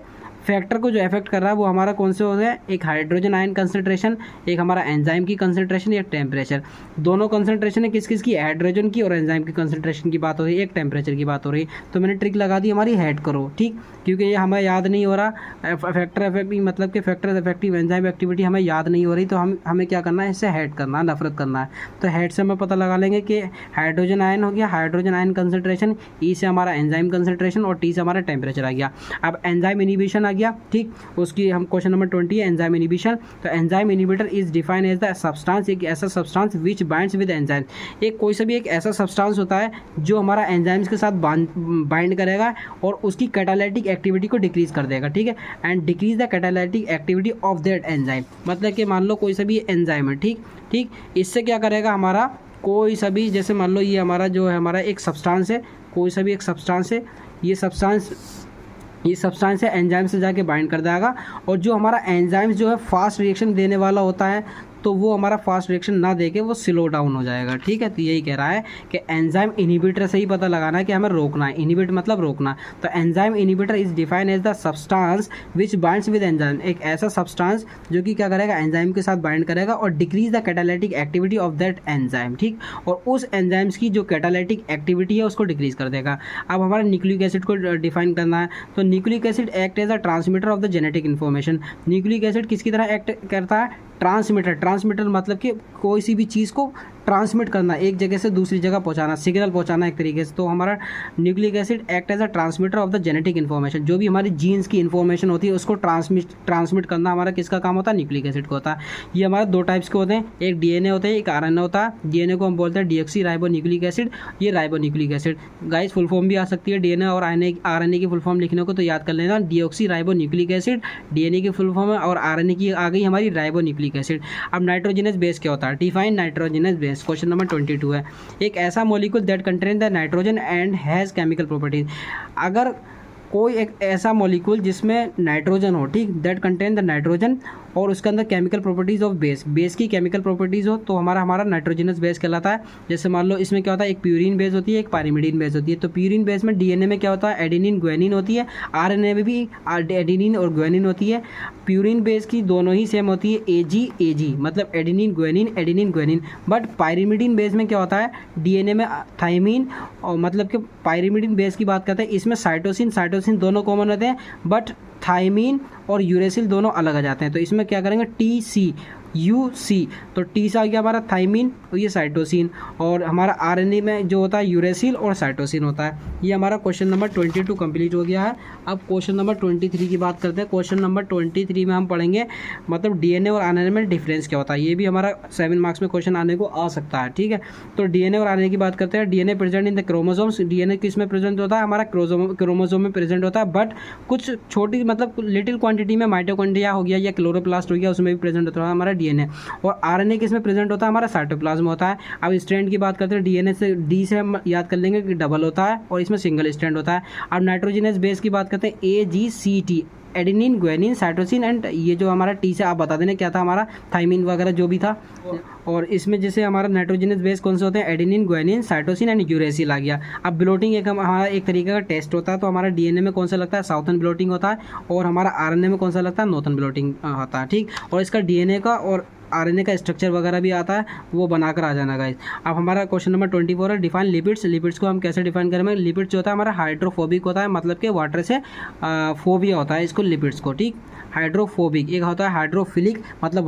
Speaker 1: फैक्टर को जो अफेक्ट कर रहा है वो हमारा कौन से होते हैं, एक हाइड्रोजन आयन कंसंट्रेशन, एक हमारा एंजाइम की कंसंट्रेशन, एक टेम्परेचर। दोनों कंसंट्रेशन है किस किस की, हाइड्रोजन की और एंजाइम की कंसंट्रेशन की बात हो रही है, एक टेम्परेचर की बात हो रही है। तो मैंने ट्रिक लगा दी हमारी हेड करो, ठीक, क्योंकि ये हमें याद नहीं हो रहा फैक्टर अफेक्टिव मतलब कि फैक्टर अफेक्टिव एंजाइम एक्टिविटी हमें याद नहीं हो रही, तो हमें क्या करना है, इससे हेड करना है, नफरत करना है। तो हेड से हमें पता लगा लेंगे कि हाइड्रोजन आयन हो गया, हाइड्रोजन आयन कंसंट्रेशन, ई से हमारा एंजाइम कंसंट्रेशन और टी से हमारा टेम्परेचर आ गया। अब एंजाइम इनिबिशन आ गया, ठीक, उसकी हम क्वेश्चन नंबर 20 है एंजाइम इनिबिशन। तो enzyme inhibitor is defined as the substance, एक ऐसा substance which binds with enzyme. एक कोई सा भी एक ऐसा सब्सटेंस होता है जो हमारा एंजाइम्स के साथ बाइंड करेगा और उसकी कैटालिटिक एक्टिविटी को डिक्रीज कर देगा, ठीक है, and decrease the catalytic activity of that enzyme. मतलब कि मान लो कोई सा भी एंजाइम है, ठीक ठीक, इससे क्या करेगा, हमारा कोई सा भी, जैसे मान लो ये हमारा जो है हमारा एक सब्सटेंस है, कोई सा भी एक सब्सटेंस है, ये सब्सटेंस है एंजाइम से जाके बाइंड कर देगा। और जो हमारा एंजाइम्स जो है फास्ट रिएक्शन देने वाला होता है, तो वो हमारा फास्ट रिएक्शन ना देके वो स्लो डाउन हो जाएगा, ठीक है। तो यही कह रहा है कि एंजाइम इनहिबिटर से ही पता लगाना है कि हमें रोकना है, इनहिबिट मतलब रोकना। तो enzyme inhibitor is defined as the substance which binds with enzyme, एक ऐसा सब्सटेंस जो कि क्या करेगा, एंजाइम के साथ बाइंड करेगा और decrease the catalytic activity of that enzyme, ठीक, और उस एंजाइम्स की जो कैटालिटिक एक्टिविटी है उसको डिक्रीज कर देगा। अब हमारा न्यूक्लिक एसिड को डिफाइन करना है। तो nucleic acid act as a transmitter of the genetic information. Nucleic acid किसकी तरह एक्ट करता है, ट्रांसमीटर। ट्रांसमीटर मतलब कि कोई सी भी चीज़ को ट्रांसमिट करना, एक जगह से दूसरी जगह पहुंचाना, सिग्नल पहुंचाना एक तरीके से। तो हमारा nucleic acid act as a transmitter of the genetic information. जो भी हमारी जीन्स की इन्फॉर्मेशन होती है उसको ट्रांसमिट करना हमारा किसका काम होता है, न्यूक्लिक एसिड को होता है। ये हमारे दो टाइप्स के होते हैं, एक डीएनए होता है, एक आरएनए होता है। डीएनए को हम बोलते हैं डीऑक्सी राइबो न्यूक्लिक एसिड, ये ribo nucleic acid. Guys full form भी आ सकती है डीएनए और आरएनए की फुल फॉर्म लिखने को, तो याद कर लेना deoxy ribo nucleic acid DNA की फुल फॉर्म है और आरएनए की आ गई हमारी राइबो न्यूक्लिक एसिड। अब नाइट्रोजनस बेस क्या होता है, define nitrogenous base. Question number 22 है, एक ऐसा molecule that contain the nitrogen and has chemical properties. अगर कोई एक ऐसा मॉलिक्यूल जिसमें नाइट्रोजन हो, ठीक, दैट कंटेन द नाइट्रोजन और उसके अंदर केमिकल प्रॉपर्टीज़ ऑफ बेस की केमिकल प्रॉपर्टीज़ हो, तो हमारा नाइट्रोजनस बेस कहलाता है। जैसे मान लो इसमें क्या होता है, एक प्यूरिन बेस होती है, एक पायरिमिडीन बेस होती है। तो प्यूरिन बेस में डीएनए में क्या होता है, एडेनिन ग्वानिन होती है, आरएनए में भी एडेनिन और ग्वानिन होती है। प्यूरिन बेस की दोनों ही सेम होती है, एजी मतलब adenine guanine. But pyrimidine base में क्या होता है, डीएनए में थाइमिन, और मतलब कि पायरिमिडीन बेस की बात करते हैं, इसमें साइटोसिन दोनों कॉमन होते हैं, बट थाइमिन और यूरेसिल दोनों अलग आ जाते हैं। तो इसमें क्या करेंगे, TCUC, तो टी से आ गया हमारा थाइमिन और ये साइटोसिन, और हमारा आरएनए में जो होता है यूरेसिल और साइटोसिन होता है। ये हमारा क्वेश्चन नंबर 22 कंप्लीट हो गया है। अब क्वेश्चन नंबर 23 की बात करते हैं। क्वेश्चन नंबर 23 में हम पढ़ेंगे मतलब डीएनए और आरएनए में डिफरेंस क्या होता है। ये भी हमारा 7 मार्क्स में क्वेश्चन आने को आ सकता है, ठीक है। तो डीएनए और आरएनए की बात करते हैं। DNA present in the chromosomes, DNA किस में प्रेजेंट होता है, हमारा क्रोमोसोम में प्रेजेंट होता है, बट कुछ छोटी मतलब लिटिल क्वांटिटी में माइटोकॉन्ड्रिया हो गया या क्लोरोप्लास्ट हो गया, उसमें भी प्रेजेंट होता है हमारा डीएनए। और आरएनए किस में प्रेजेंट होता है, हमारा साइटोप्लाज्म होता है। अब स्ट्रैंड की बात करते हैं, डीएनए से डी से हम याद कर लेंगे कि डबल होता है और इसमें सिंगल स्ट्रैंड होता है। अब नाइट्रोजनस बेस की बात करते हैं, AGCT, adenine guanine cytosine, and ये जो हमारा टी से आप बता देना क्या था, हमारा थाइमिन वगैरह जो भी था। और इसमें जैसे हमारा नाइट्रोजनस बेस कौन से होते हैं, adenine guanine cytosine and uracil आ गया। अब ब्लोटिंग एक हमारा एक तरीके का टेस्ट होता है। तो हमारा डीएनए में कौन सा लगता है, साउथर्न ब्लोटिंग होता है, और हमारा आरएनए में कौन सा लगता है, नॉर्थर्न ब्लोटिंग होता है, ठीक। और इसका डीएनए का और आरएनए का स्ट्रक्चर वगैरह भी आता है, वो बनाकर आ जाना गाइस। अब हमारा क्वेश्चन नंबर 24 है, डिफाइन लिपिड्स। लिपिड्स को हम कैसे डिफाइन करेंगे, लिपिड्स जो होता है हमारा हाइड्रोफोबिक होता है, मतलब कि वाटर से फोबिया होता है इसको लिपिड्स को, ठीक। हाइड्रोफोबिक एक होता है, हाइड्रोफिलिक मतलब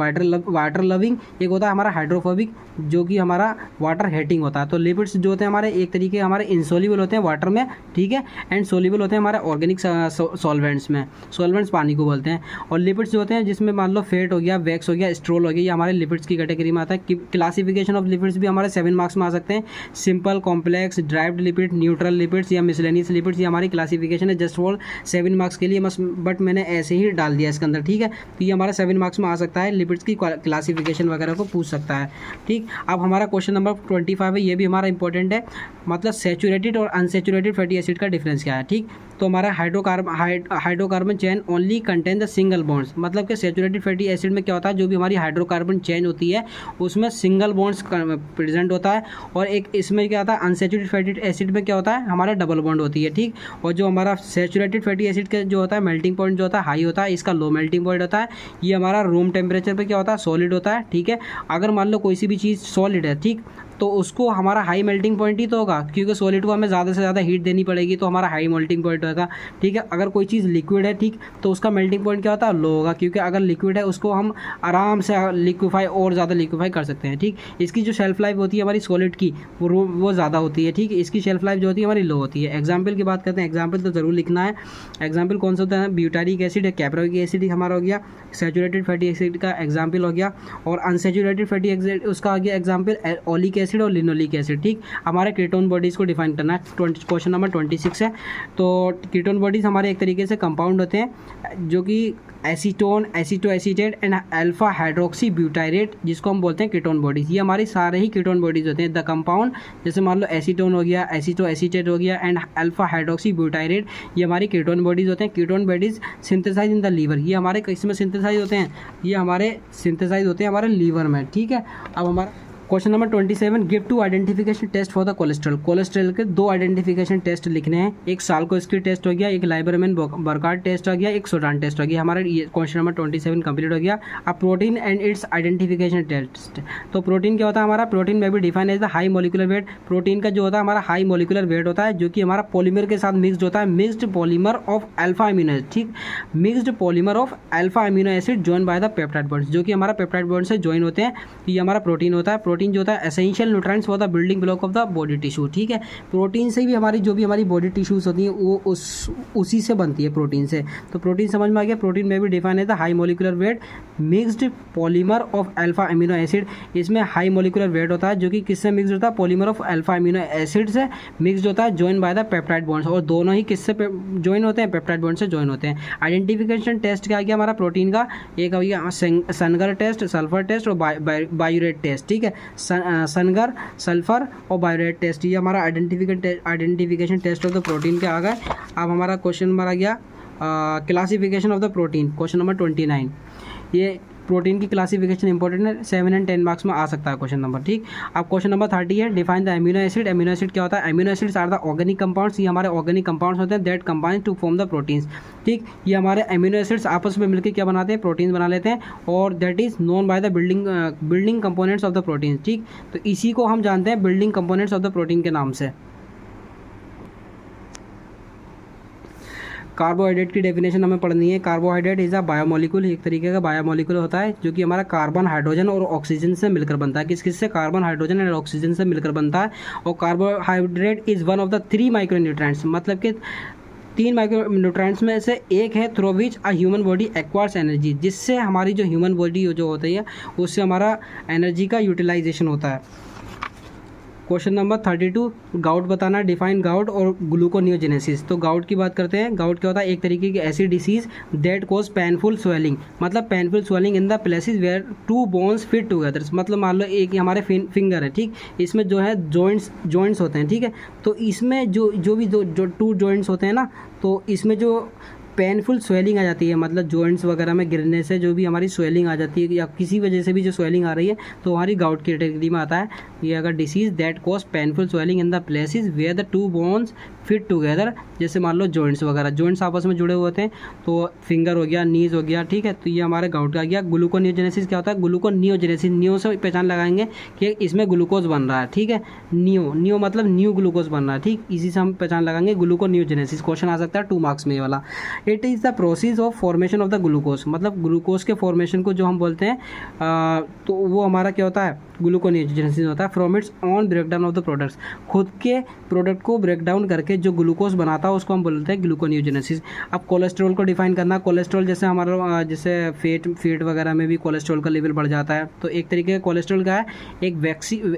Speaker 1: वाटर लविंग, एक होता है हमारा हाइड्रोफोबिक जो कि हमारा वाटर हेटिंग होता है। तो लिपिड्स जो होते हैं हमारे एक तरीके हमारे इनसोल्यूबल होते हैं वाटर में, ठीक है, एंड सोल्यूबल होते हैं हमारे ऑर्गेनिक सॉल्वेंट्स में। सॉल्वेंट्स पानी को बोलते हैं। और लिपिड्स जो होते हैं जिसमें मान लो फैट हो गया, वैक्स हो गया, स्ट्रोल हो गया, ये हमारे लिपिड्स की कैटेगरी में आता है। क्लासिफिकेशन ऑफ लिपिड्स भी हमारे 7 मार्क्स में आ सकते हैं। Simple, complex, derived lipid, neutral lipids या मिसलेनियस लिपिड्स, ये हमारी क्लासिफिकेशन है जस्ट फॉर 7 मार्क्स के लिए, बट मैंने ऐसे ही डाल दिया इसके अंदर, ठीक है। तो ये हमारा 7 मार्क्स में आ सकता है, लिपिड्स की क्लासिफिकेशन वगैरह को पूछ सकता है, ठीक। अब हमारा क्वेश्चन नंबर 25 है, ये भी हमारा इंपॉर्टेंट है, मतलब सैचुरेटेड और अनसैचुरेटेड फैटी एसिड का डिफरेंस क्या है, ठीक। तो हमारा hydrocarbon chain only contain the single bonds, मतलब कि सैचुरेटेड फैटी एसिड में क्या होता है, जो भी हमारी हाइड्रोकार्बन चेन होती है उसमें सिंगल बॉन्ड्स प्रेजेंट होता है, और एक इसमें क्या होता है अनसैचुरेटेड फैटी एसिड में क्या होता है हमारा डबल बॉन्ड होती है, ठीक। और जो हमारा सैचुरेटेड फैटी एसिड का जो होता है मेल्टिंग पॉइंट जो होता है हाई होता है, इसका लो मेल्टिंग पॉइंट होता है। ये हमारा रूम टेम्परेचर पे क्या होता है सॉलिड होता है, ठीक है। अगर मान लो कोई सी भी चीज़ सॉलिड है, ठीक, तो उसको हमारा हाई मेल्टिंग पॉइंट ही तो होगा, क्योंकि सॉलिड को हमें ज़्यादा से ज़्यादा हीट देनी पड़ेगी, तो हमारा हाई मेल्टिंग पॉइंट होगा, ठीक है। अगर कोई चीज़ लिक्विड है, ठीक, तो उसका मेल्टिंग पॉइंट क्या होता है लो होगा, क्योंकि अगर लिक्विड है उसको हम आराम से लिक्विफाई और ज़्यादा लिक्विफाई कर सकते हैं, ठीक। इसकी जो शेल्फ लाइफ होती है हमारी सॉलिड की वो ज़्यादा होती है, ठीक। इसकी शेल्फ लाइफ जो होती है हमारी लो होती है। एग्जाम्पल की बात करते हैं, एग्जाम्पल तो ज़रूर लिखना है। एग्जाम्पल कौन सा होता है, ब्यूटारिक एसिड है, कैप्रोइक एसिड हमारा हो गया, सैचुरेटेड फैटी एसिड का एग्जाम्पल हो गया, और अनसैचुरेटेड फैटी एसिड उसका आ गया एग्जाम्पल ओलिक एसिड और लिनोलिक एसिड, ठीक। हमारे कीटोन बॉडीज़ को डिफाइन करना है, क्वेश्चन नंबर 26 है। तो कीटोन बॉडीज़ हमारे एक तरीके से कंपाउंड होते हैं जो कि acetone, aceto acetate and alpha hydroxy butyrate, जिसको हम बोलते हैं कीटोन बॉडीज़। ये हमारी सारे ही कीटोन बॉडीज़ होते हैं। द कंपाउंड जैसे मान लो एसीटोन हो गया, एसीटो एसीटेट हो गया एंड अल्फा हाइड्रोक्सी ब्यूटाइरेट, ये हमारी कीटोन बॉडीज़ होते हैं। Ketone bodies synthesize in the liver, ये हमारे किसमें सिंथेसाइज होते हैं, ये हमारे सिंथेसाइज होते हैं हमारे लीवर में, ठीक है। अब हमारा question number 27, give to identification test for the cholesterol. Cholesterol के 2 आइडेंटिफिकेशन टेस्ट लिखने हैं, एक साल्कोस्की टेस्ट हो गया, एक लाइबरमैन बर्कार्ड टेस्ट हो गया, एक सोडान टेस्ट हो गया। हमारा ये क्वेश्चन नंबर 27 कंप्लीट हो गया। अब protein and its identification test. तो प्रोटीन क्या होता है हमारा, प्रोटीन में भी define as the high molecular weight. Protein का जो होता है हमारा हाई मोलिकुलर वेट होता है, जो कि हमारा पॉलीमर के साथ मिक्सड होता है, mixed polymer of alpha amino acid, ठीक, mixed polymer of alpha amino acid join by the peptide bonds, जो कि हमारा पेप्टाइड बॉन्ड से जॉइन होते हैं। ये हमारा प्रोटीन होता है। प्रोटीन जो होता है essential nutrients for the building block of the body tissue, ठीक है। प्रोटीन से भी हमारी जो भी हमारी बॉडी टिश्यूज होती हैं वो उसी से बनती है, प्रोटीन से। तो प्रोटीन समझ में आ गया। प्रोटीन में भी डिफाइन है the high molecular wait mixed polymer of alpha amino acid. इसमें हाई मोलिकुलर वेट होता है जो कि किससे मिक्स होता है, polymer of alpha amino acid से मिक्सड होता है, join by the peptide bonds, और दोनों ही किससे जॉइन होते हैं, पेप्टाइड बॉन्ड से जॉइन होते हैं। आइडेंटिफिकेशन टेस्ट क्या गया हमारा प्रोटीन का, एक हो गया सनगर टेस्ट, सल्फर टेस्ट और बायोरेट टेस्ट, ठीक है। सनगर, सल्फर और बायोरेट टेस्ट, ये हमारा identification test of the protein के आ गए। अब हमारा क्वेश्चन नंबर आ गया classification of the protein, question number 29। ये प्रोटीन की क्लासिफिकेशन इंपॉर्टेंट है, 7 और 10 मार्क्स में आ सकता है क्वेश्चन नंबर, ठीक। अब क्वेश्चन नंबर 30 है, define the amino acid. Amino acid क्या होता है, amino acids are the organic compounds, ये हमारे ऑर्गेनिक कंपाउंड्स होते हैं that combine to form the proteins, ठीक। ये हमारे अमीनो एसिड्स आपस में मिलकर क्या बनाते हैं, प्रोटीन बना लेते हैं, और that is known by the building components of the protein, ठीक। तो इसी को हम जानते हैं building components of the protein के नाम से। कार्बोहाइड्रेट की डेफिनेशन हमें पढ़नी है। कार्बोहाइड्रेट इज अ बायोमोलिक्यूल, एक तरीके का बायोमोलिक्यूल होता है जो कि हमारा कार्बन, हाइड्रोजन और ऑक्सीजन से मिलकर बनता है। किस से, कार्बन, हाइड्रोजन और ऑक्सीजन से मिलकर बनता है। और carbohydrate is one of the 3 micronutrients, मतलब कि 3 माइक्रोन्यूट्रिएंट्स में से एक है through which a human body acquires energy, जिससे हमारी जो ह्यूमन बॉडी जो होती है उससे हमारा एनर्जी का यूटिलाइजेशन होता है। क्वेश्चन नंबर 32, गाउट बताना, डिफाइन गाउट और ग्लूकोनियोजेनेसिस। तो गाउट की बात करते हैं। गाउट क्या होता है, एक तरीके की ऐसी disease that cause painful swelling, मतलब painful swelling in the places where 2 bones fit together. मतलब मान लो एक हमारे फिंगर है, ठीक, इसमें जो है जॉइंट्स होते हैं, ठीक है। तो इसमें जो 2 जॉइंट्स होते हैं ना, तो इसमें जो पेनफुल स्वेलिंग आ जाती है, मतलब जॉइंट्स वगैरह में गिरने से जो भी हमारी स्वेलिंग आ जाती है या किसी वजह से भी जो स्वेलिंग आ रही है, तो हमारी गाउट की कैटेगरी में आता है। ये अगर disease that cause painful swelling in the places where the 2 bones fit together, जैसे मान लो जॉइंट्स वगैरह, जॉइंट्स आपस में जुड़े हुए होते हैं, तो फिंगर हो गया, नीज हो गया, ठीक है। तो ये हमारे गाउट का गया। ग्लूकोनियोजेनेसिस क्या होता है, ग्लूकोनियोजेनेसिस, नियो से पहचान लगाएंगे कि इसमें ग्लूकोज बन रहा है, ठीक है। नियो मतलब न्यू ग्लूकोज बन रहा है, ठीक, इसी से हम पहचान लगाएंगे ग्लूकोनियोजेनेसिस। क्वेश्चन आ सकता है 2 मार्क्स में ये वाला। It is the process of formation of the glucose, मतलब ग्लूकोज के फॉर्मेशन को जो हम बोलते हैं तो वो हमारा क्या होता है, ग्लूकोनियोजेनेसिस होता है। From its on breakdown of the products, खुद के प्रोडक्ट को ब्रेक डाउन करके जो ग्लूकोज बनाता है उसको हम बोलते हैं ग्लूकोनियोजेनेसिस। अब कोलेस्ट्रॉल को डिफाइन करना, कोलेस्ट्रॉल जैसे हमारा जैसे फैट वगैरह में भी कोलेस्ट्रॉल का लेवल बढ़ जाता है, तो एक तरीके का कोलेस्ट्रॉल का है, एक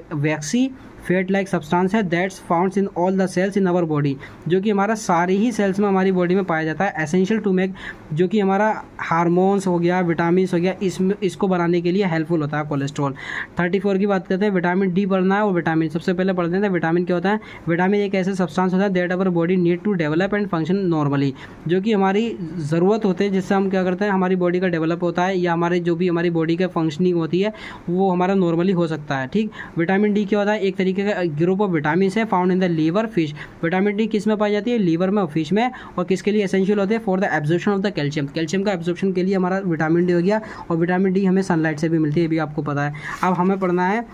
Speaker 1: वैक्सी फैट लाइक सब्सटेंस है that's founds in all the cells in our body, जो कि हमारा सारी ही सेल्स में हमारी बॉडी में पाया जाता है। एसेंशियल टू मेक, जो कि हमारा हार्मोन्स हो गया, विटामिन हो गया, इसको बनाने के लिए हेल्पफुल होता है कोलेस्ट्रॉल। 34 की बात करते हैं, विटामिन डी पढ़ना है। और विटामिन सबसे पहले पढ़ते हैं विटामिन क्या होता है। विटामिन एक ऐसा सब्सटेंस होता है that our body need to develop and function normally, जो कि हमारी ज़रूरत होती है जिससे हम क्या करते हैं हमारी बॉडी का डेवलप होता है या हमारे जो भी हमारी बॉडी का फंक्शनिंग होती है वो हमारा नॉर्मली हो सकता है। ठीक, विटामिन डी क्या होता है, एक तरीके का ग्रुप ऑफ विटामिन है found in the liver fish. Vitamin D किस में पाई जाती है, लीवर में और फिश में। और किसके लिए एसेंशियल होते हैं, for the absorption of the calcium, calcium का एब्जॉर्प्शन के लिए हमारा विटामिन डी हो गया। और विटामिन डी हमें सनलाइट से भी मिलती है, ये भी आपको पता है। अब हमें पढ़ना है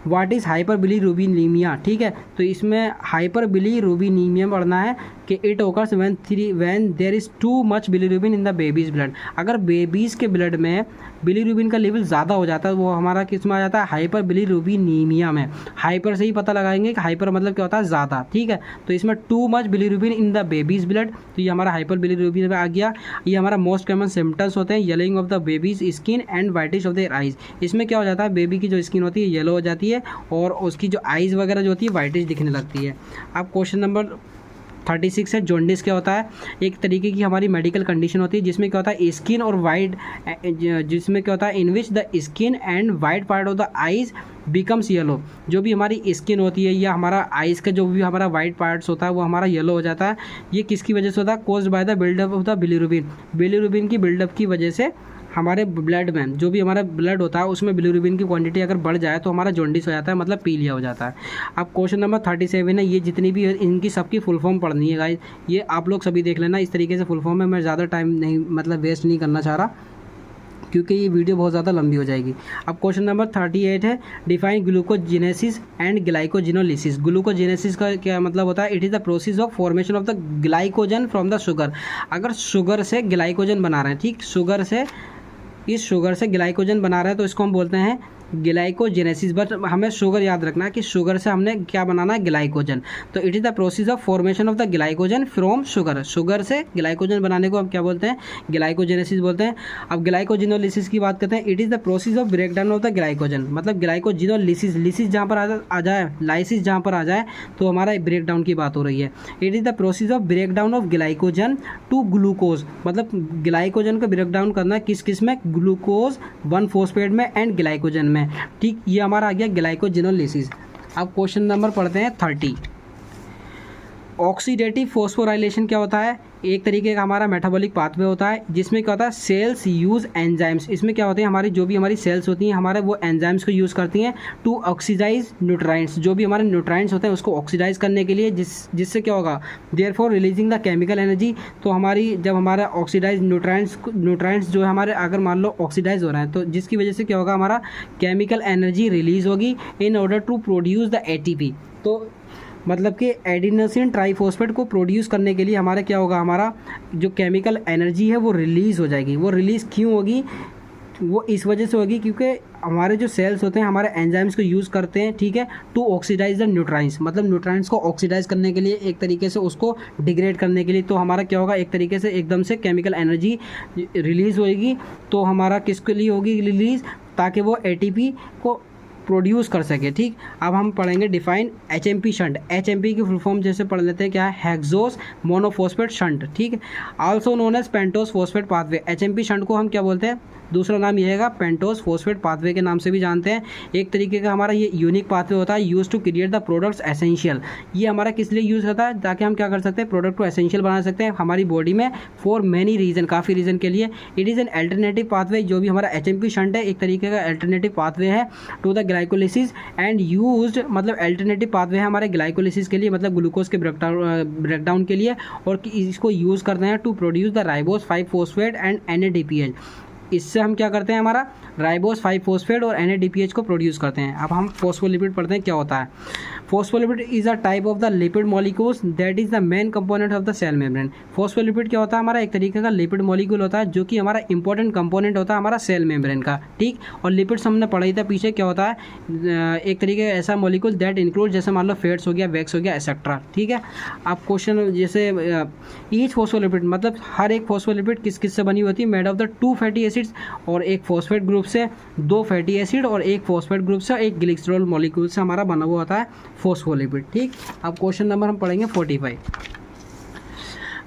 Speaker 1: व्हाट इज़ हाइपरबिलीरुबिनीमिया। ठीक है, तो इसमें हाइपरबिलीरुबिनीमिया पढ़ना है कि it occurs when there is too much bilirubin in the baby's blood. अगर बेबीज़ के ब्लड में बिलीरुबिन का लेवल ज़्यादा हो जाता है वो हमारा किस में आ जाता है, हाइपरबिलीरुबिनीमिया में। हाइपर से ही पता लगाएंगे कि हाइपर मतलब क्या होता है, ज़्यादा। ठीक है, तो इसमें to much bilirubin in the baby's blood, तो ये हमारा हाइपरबिलीरुबिन में आ गया। ये हमारा मोस्ट कॉमन सिम्टम्स होते हैं yellowing of the babies skin and whitish of their eyes. इसमें क्या हो जाता है, बेबी की जो स्किन होती है येलो हो जाती है और उसकी जो आइज़ वगैरह जो होती है वाइटिश दिखने लगती है। अब क्वेश्चन नंबर 36 है, जॉन्डिस क्या होता है। एक तरीके की हमारी मेडिकल कंडीशन होती है जिसमें क्या होता है स्किन और वाइट, जिसमें क्या होता है in which the skin and white part of the eyes becomes yellow. जो भी हमारी स्किन होती है या हमारा आइज़ का जो भी हमारा वाइट पार्ट्स होता है वो हमारा येलो हो जाता है। ये किसकी वजह से होता है, caused by the buildup of the bilirubin. Bilirubin की बिल्डअप की वजह से हमारे ब्लड में जो भी हमारा ब्लड होता है उसमें बिलीरुबिन की क्वांटिटी अगर बढ़ जाए तो हमारा जॉन्डिस हो जाता है, मतलब पीलिया हो जाता है। अब क्वेश्चन नंबर 37 है, ये जितनी भी है इनकी सबकी फुल फॉर्म पढ़नी है गाइस, ये आप लोग सभी देख लेना। इस तरीके से फुल फॉर्म में मैं ज़्यादा टाइम नहीं मतलब वेस्ट नहीं करना चाह रहा क्योंकि ये वीडियो बहुत ज़्यादा लंबी हो जाएगी। अब क्वेश्चन नंबर 38 है, define glucogenesis and glycogenolysis. Glucogenesis का क्या मतलब होता है, it is the process of formation of the glycogen from the sugar. अगर शुगर से ग्लाइकोजन बना रहे हैं, ठीक, इस शुगर से ग्लाइकोजन बना रहा है तो इसको हम बोलते हैं ग्लाइकोजेनेसिस। बट हमें शुगर याद रखना है कि शुगर से हमने क्या बनाना है, ग्लाइकोजन। तो it is the process of formation of the glycogen from sugar. Sugar से ग्लाइकोजन बनाने को हम क्या बोलते हैं, ग्लाइकोजेनेसिस बोलते हैं। अब ग्लाइकोजिनोलिसिस की बात करते हैं, it is the process of breakdown of the glycogen. मतलब ग्लाइकोजिनोलिसिस, लिसिस जहाँ पर आ जाए, लाइसिस जहाँ पर आ जाए तो हमारा ब्रेकडाउन की बात हो रही है। It is the process of breakdown of glycogen to glucose. मतलब ग्लाइकोजन का ब्रेकडाउन करना किस किस में, ग्लूकोज 1-फॉस्फेट में एंड ग्लाइकोजन में। ठीक, ये हमारा आ गया ग्लाइकोजिनोलिसिस। अब क्वेश्चन नंबर पढ़ते हैं 30। ऑक्सीडेटिव फॉस्फोराइलेशन क्या होता है, एक तरीके का हमारा मेटाबॉलिक पाथवे होता है जिसमें क्या होता है, सेल्स यूज़ एंजाइम्स। इसमें क्या होते हैं, हमारी जो भी हमारी सेल्स होती हैं हमारे वो एंजाइम्स को यूज़ करती हैं टू ऑक्सीडाइज न्यूट्राइंट्स। जो भी हमारे न्यूट्राइंट्स होते हैं उसको ऑक्सीडाइज करने के लिए, जिससे क्या होगा, therefore releasing the chemical energy. तो हमारी जब हमारा ऑक्सीडाइज न्यूट्राइंट्स जो है हमारे अगर मान लो ऑक्सीडाइज हो रहा है तो जिसकी वजह से क्या होगा, हमारा केमिकल एनर्जी रिलीज होगी in order to produce the ATP। तो मतलब कि एडिनोसिन ट्राइफॉस्फेट को प्रोड्यूस करने के लिए हमारा क्या होगा, हमारा जो केमिकल एनर्जी है वो रिलीज़ हो जाएगी। वो रिलीज़ क्यों होगी, वो इस वजह से होगी क्योंकि हमारे जो सेल्स होते हैं हमारे एंजाइम्स को यूज़ करते हैं, ठीक है, टू ऑक्सीडाइज द न्यूट्राइंट्स। मतलब न्यूट्राइंट्स को ऑक्सीडाइज करने के लिए, एक तरीके से उसको डिग्रेड करने के लिए। तो हमारा क्या होगा, एक तरीके से एकदम से केमिकल एनर्जी रिलीज़ होएगी। तो हमारा किसके लिए होगी रिलीज़, ताकि वो ATP को प्रोड्यूस कर सके। ठीक, अब हम पढ़ेंगे डिफाइन HMP शंट। HMP की फुल फॉर्म जैसे पढ़ लेते हैं, क्या है, हेक्सोस मोनोफॉस्फेट शंट। ठीक है, also known as pentose phosphate pathway. HMP shunt को हम क्या बोलते हैं, दूसरा नाम ये है पेंटोस फॉस्फेट पाथवे के नाम से भी जानते हैं। एक तरीके का हमारा ये यूनिक पाथवे होता है use to create the products essential. ये हमारा किस लिए यूज़ होता है, ताकि हम क्या कर सकते हैं, प्रोडक्ट को एसेंशियल बना सकते हैं हमारी बॉडी में फॉर मैनी रीजन, काफ़ी रीजन के लिए। It is an alternative pathway. जो भी हमारा HMP शंट है एक तरीके का अल्टरनेटिव पाथवे है to the glycolysis and used. मतलब अल्टरनेटिव पाथवे है हमारे ग्लाइकोलिसिस के लिए, मतलब ग्लूकोज के ब्रेकडाउन के लिए। और इसको यूज़ करते हैं to produce the ribose five phosphate and NADPH। इससे हम क्या करते हैं, हमारा राइबोस 5-फॉस्फेट और NADPH को प्रोड्यूस करते हैं। अब हम फॉस्फोलिपिड पढ़ते हैं क्या होता है। Phospholipid is a type of the lipid molecules that is the main component of the cell membrane. Phospholipid क्या होता है, हमारा एक तरीके का लिपिड मॉलिक्यूल होता है जो कि हमारा इंपॉर्टेंट कंपोनेंट होता है हमारा सेल मेम्ब्रेन का। ठीक, और लिपिड्स हमने पढ़ा ही था पीछे, क्या होता है, एक तरीके का ऐसा मॉलिक्यूल दैट इंक्लूड, जैसे मान लो फैट्स हो गया, वैक्स हो गया, एक्सेट्रा। ठीक है, अब क्वेश्चन जैसे ईच फॉस्फोलिपिड, मतलब हर एक फॉस्फोलिपिड किस किस से बनी होती है, made of the 2 fatty acid acids और एक फॉस्फेट ग्रुप से, 2 फैटी एसिड और एक फॉस्फेट ग्रुप से, एक ग्लिसरॉल मॉलिक्यूल से हमारा बना हुआ होता है फॉस्फोलिपिड। ठीक, अब क्वेश्चन नंबर हम पढ़ेंगे 45।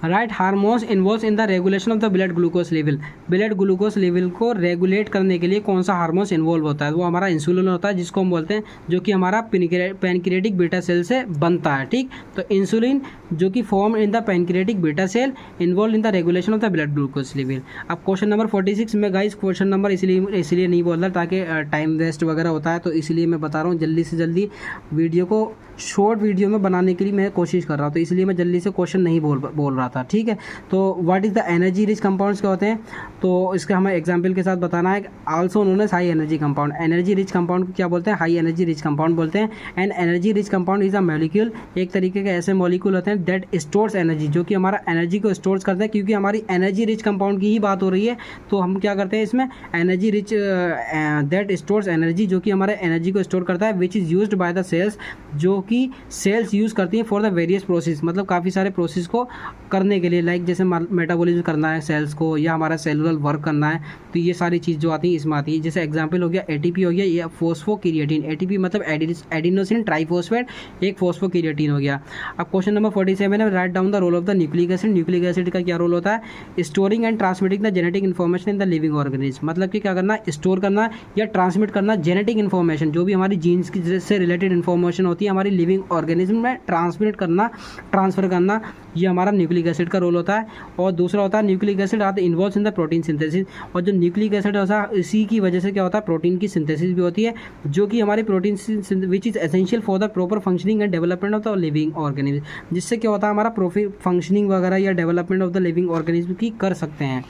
Speaker 1: Right hormones involve in the regulation of the blood glucose level. Blood glucose level को रेगुलेट करने के लिए कौन सा हार्मोन्स इन्वॉल्व होता है? वो हमारा इंसुलिन होता है, जिसको हम बोलते हैं, जो कि हमारा पैनक्रियाटिक बीटा सेल से बनता है। ठीक, तो इंसुलिन जो कि form in the pancreatic beta cell involved in the regulation of the blood glucose level. अब क्वेश्चन नंबर 46 में गाइस क्वेश्चन नंबर इसलिए नहीं बोल रहा ताकि टाइम वेस्ट वगैरह होता है, तो इसलिए मैं बता रहा हूँ जल्दी से जल्दी वीडियो को शॉर्ट वीडियो में बनाने के लिए मैं कोशिश कर रहा हूँ, तो इसलिए मैं जल्दी से क्वेश्चन नहीं बोल रहा था। ठीक है, तो what is the energy rich compounds क्या होते हैं? तो इसका हमें एग्जांपल के साथ बताना है। Also known as high energy compound. Energy rich compound को क्या बोलते हैं? हाई एनर्जी रिच कंपाउंड बोलते हैं। And energy rich compound is a molecule, एक तरीके के ऐसे मॉलिक्यूल होते हैं दैट स्टोर्स एनर्जी, जो कि हमारा एनर्जी को स्टोर्स करते हैं। क्योंकि हमारी एनर्जी रिच कंपाउंड की ही बात हो रही है, तो हम क्या करते हैं इसमें, energy rich that stores energy, जो कि हमारे एनर्जी को स्टोर करता है, which is used by the cells, जो कि सेल्स यूज़ करती हैं फॉर द वेरियस प्रोसेस, मतलब काफ़ी सारे प्रोसेस को करने के लिए, लाइक जैसे मेटाबॉलिज्म करना है सेल्स को, या हमारा सेलुलर वर्क करना है, तो ये सारी चीज़ जो आती है इसमें आती है। जैसे एग्जांपल हो गया एटीपी हो गया, या फॉस्फोक्रिएटिन। एटीपी मतलब एडिनोसिन ट्राइफॉस्फेट, एक फॉस्फोक्रिएटिन हो गया। अब क्वेश्चन नंबर 47 है, write down the role of the nucleic acid. Nucleic acid का क्या रोल होता है? Storing and transmitting the genetic information in the living organism, मतलब कि क्या करना, स्टोर करना या ट्रांसमिट करना जेनेटिक इन्फॉर्मेशन, जो भी हमारी जीन्स की से रिलेटेड इन्फॉर्मेशन होती है हमारी लिविंग ऑर्गेनिज्म में ट्रांसमिट करना, ट्रांसफर करना, ये हमारा न्यूक्लिक एसिड का रोल होता है। और दूसरा होता है nucleic acid are involve in the protein synthesis, और जो न्यूक्लिक एसिड होता है इसी की वजह से क्या होता है, प्रोटीन की सिंथेसिस भी होती है, जो कि हमारी protein which is essential for the proper functioning and development of the living organism, जिससे क्या होता है हमारा प्रॉपर फंक्शनिंग वगैरह या development of the living organism की कर सकते हैं।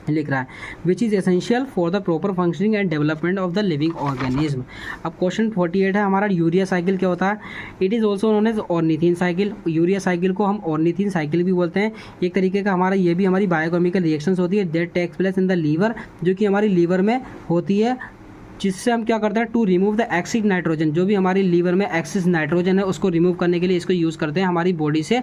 Speaker 1: लिख रहा है which is essential for the proper functioning and development of the living organism. अब क्वेश्चन 48 है हमारा, यूरिया साइकिल क्या होता है? It is also known as ornithine cycle. Urea cycle को हम ऑर्निथीन साइकिल भी बोलते हैं। एक तरीके का हमारा ये भी हमारी बायोकेमिकल रिएक्शंस होती है that takes place in the liver, जो कि हमारी लीवर में होती है, जिससे हम क्या करते हैं, to remove the excess nitrogen, जो भी हमारी लीवर में एक्सिस नाइट्रोजन है उसको रिमूव करने के लिए इसको यूज़ करते हैं हमारी बॉडी से,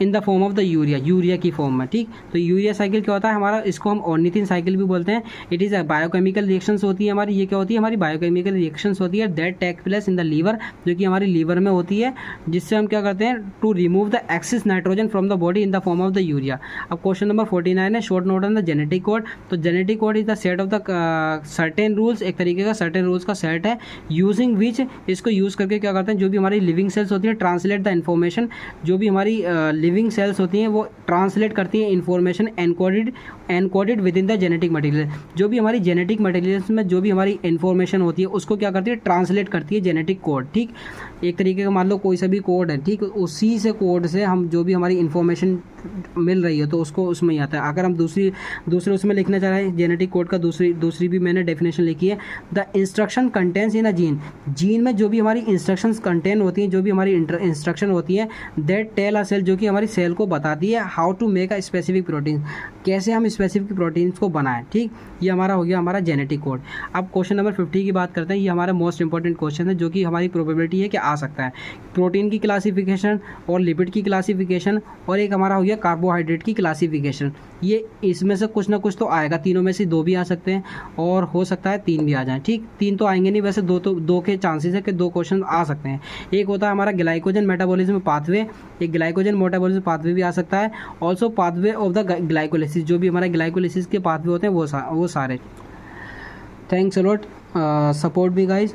Speaker 1: इन the form of the urea की फॉर्म में। ठीक, तो यूरिया साइकिल क्या होता है हमारा, इसको हम ऑर्निथिन साइकिल भी बोलते हैं। It is a biochemical reactions होती है हमारी, ये क्या होती है, हमारी बायोकेमिकल रिएक्शंस होती है that take place in the liver, जो कि हमारी लीवर में होती है, जिससे हम क्या करते हैं, to remove the excess nitrogen from the body in the form of the urea. अब क्वेश्चन नंबर 49 है, short note on the genetic code. तो genetic code is the set of the certain rules, एक तरीके का certain rules का set है, using which, इसको use करके क्या करते हैं, जो भी हमारी लिविंग सेल्स होती है ट्रांसलेट द इन्फॉर्मेशन, जो भी हमारी लिविंग सेल्स होती हैं वो ट्रांसलेट करती है information encoded with in the genetic material. जो भी हमारी जेनेटिक मटेरियल्स में जो भी हमारी इन्फॉर्मेशन होती है उसको क्या करती है, ट्रांसलेट करती है जेनेटिक कोड। ठीक, एक तरीके का मान लो कोई सा भी कोड है, ठीक, उसी से कोड से हम जो भी हमारी इन्फॉर्मेशन मिल रही है तो उसको उसमें ही आता है। अगर हम दूसरे उसमें लिखना चाह रहे हैं जेनेटिक कोड का, दूसरी भी मैंने डेफिनेशन लिखी है, the instruction contents in a gene में जो भी हमारी इंस्ट्रक्शंस कंटेन होती हैं, जो भी हमारी इंस्ट्रक्शन होती है, दैट टेल अ सेल, जो कि हमारी सेल को बताती है how to make a specific protein, कैसे हम स्पेसिफिक प्रोटीन्स को बनाएं। ठीक, ये हमारा हो गया हमारा जेनेटिक कोड। अब क्वेश्चन नंबर 50 की बात करते हैं, ये हमारा मोस्ट इंपॉर्टेंट क्वेश्चन है, जो कि हमारी प्रोबेबिलिटी है कि आ सकता है। प्रोटीन की क्लासिफिकेशन और लिपिड की क्लासिफिकेशन, और एक हमारा हो गया कार्बोहाइड्रेट की क्लासिफिकेशन। ये इसमें से कुछ ना कुछ तो आएगा, तीनों में से 2 भी आ सकते हैं और हो सकता है 3 भी आ जाएं। ठीक, 3 तो आएंगे नहीं, वैसे 2 के चांसेस है कि 2 क्वेश्चन आ सकते हैं। एक होता है हमारा ग्लाइकोजन मेटाबॉलिज्म पाथवे, एक ग्लाइकोजन मेटाबॉलिज्म पाथवे भी आ सकता है, also pathway of the glycolysis, जो भी हमारा ग्लाइकोलिसिस के पाथवे होते हैं वो सारे। थैंक्स अ लॉट, सपोर्ट भी गाइज।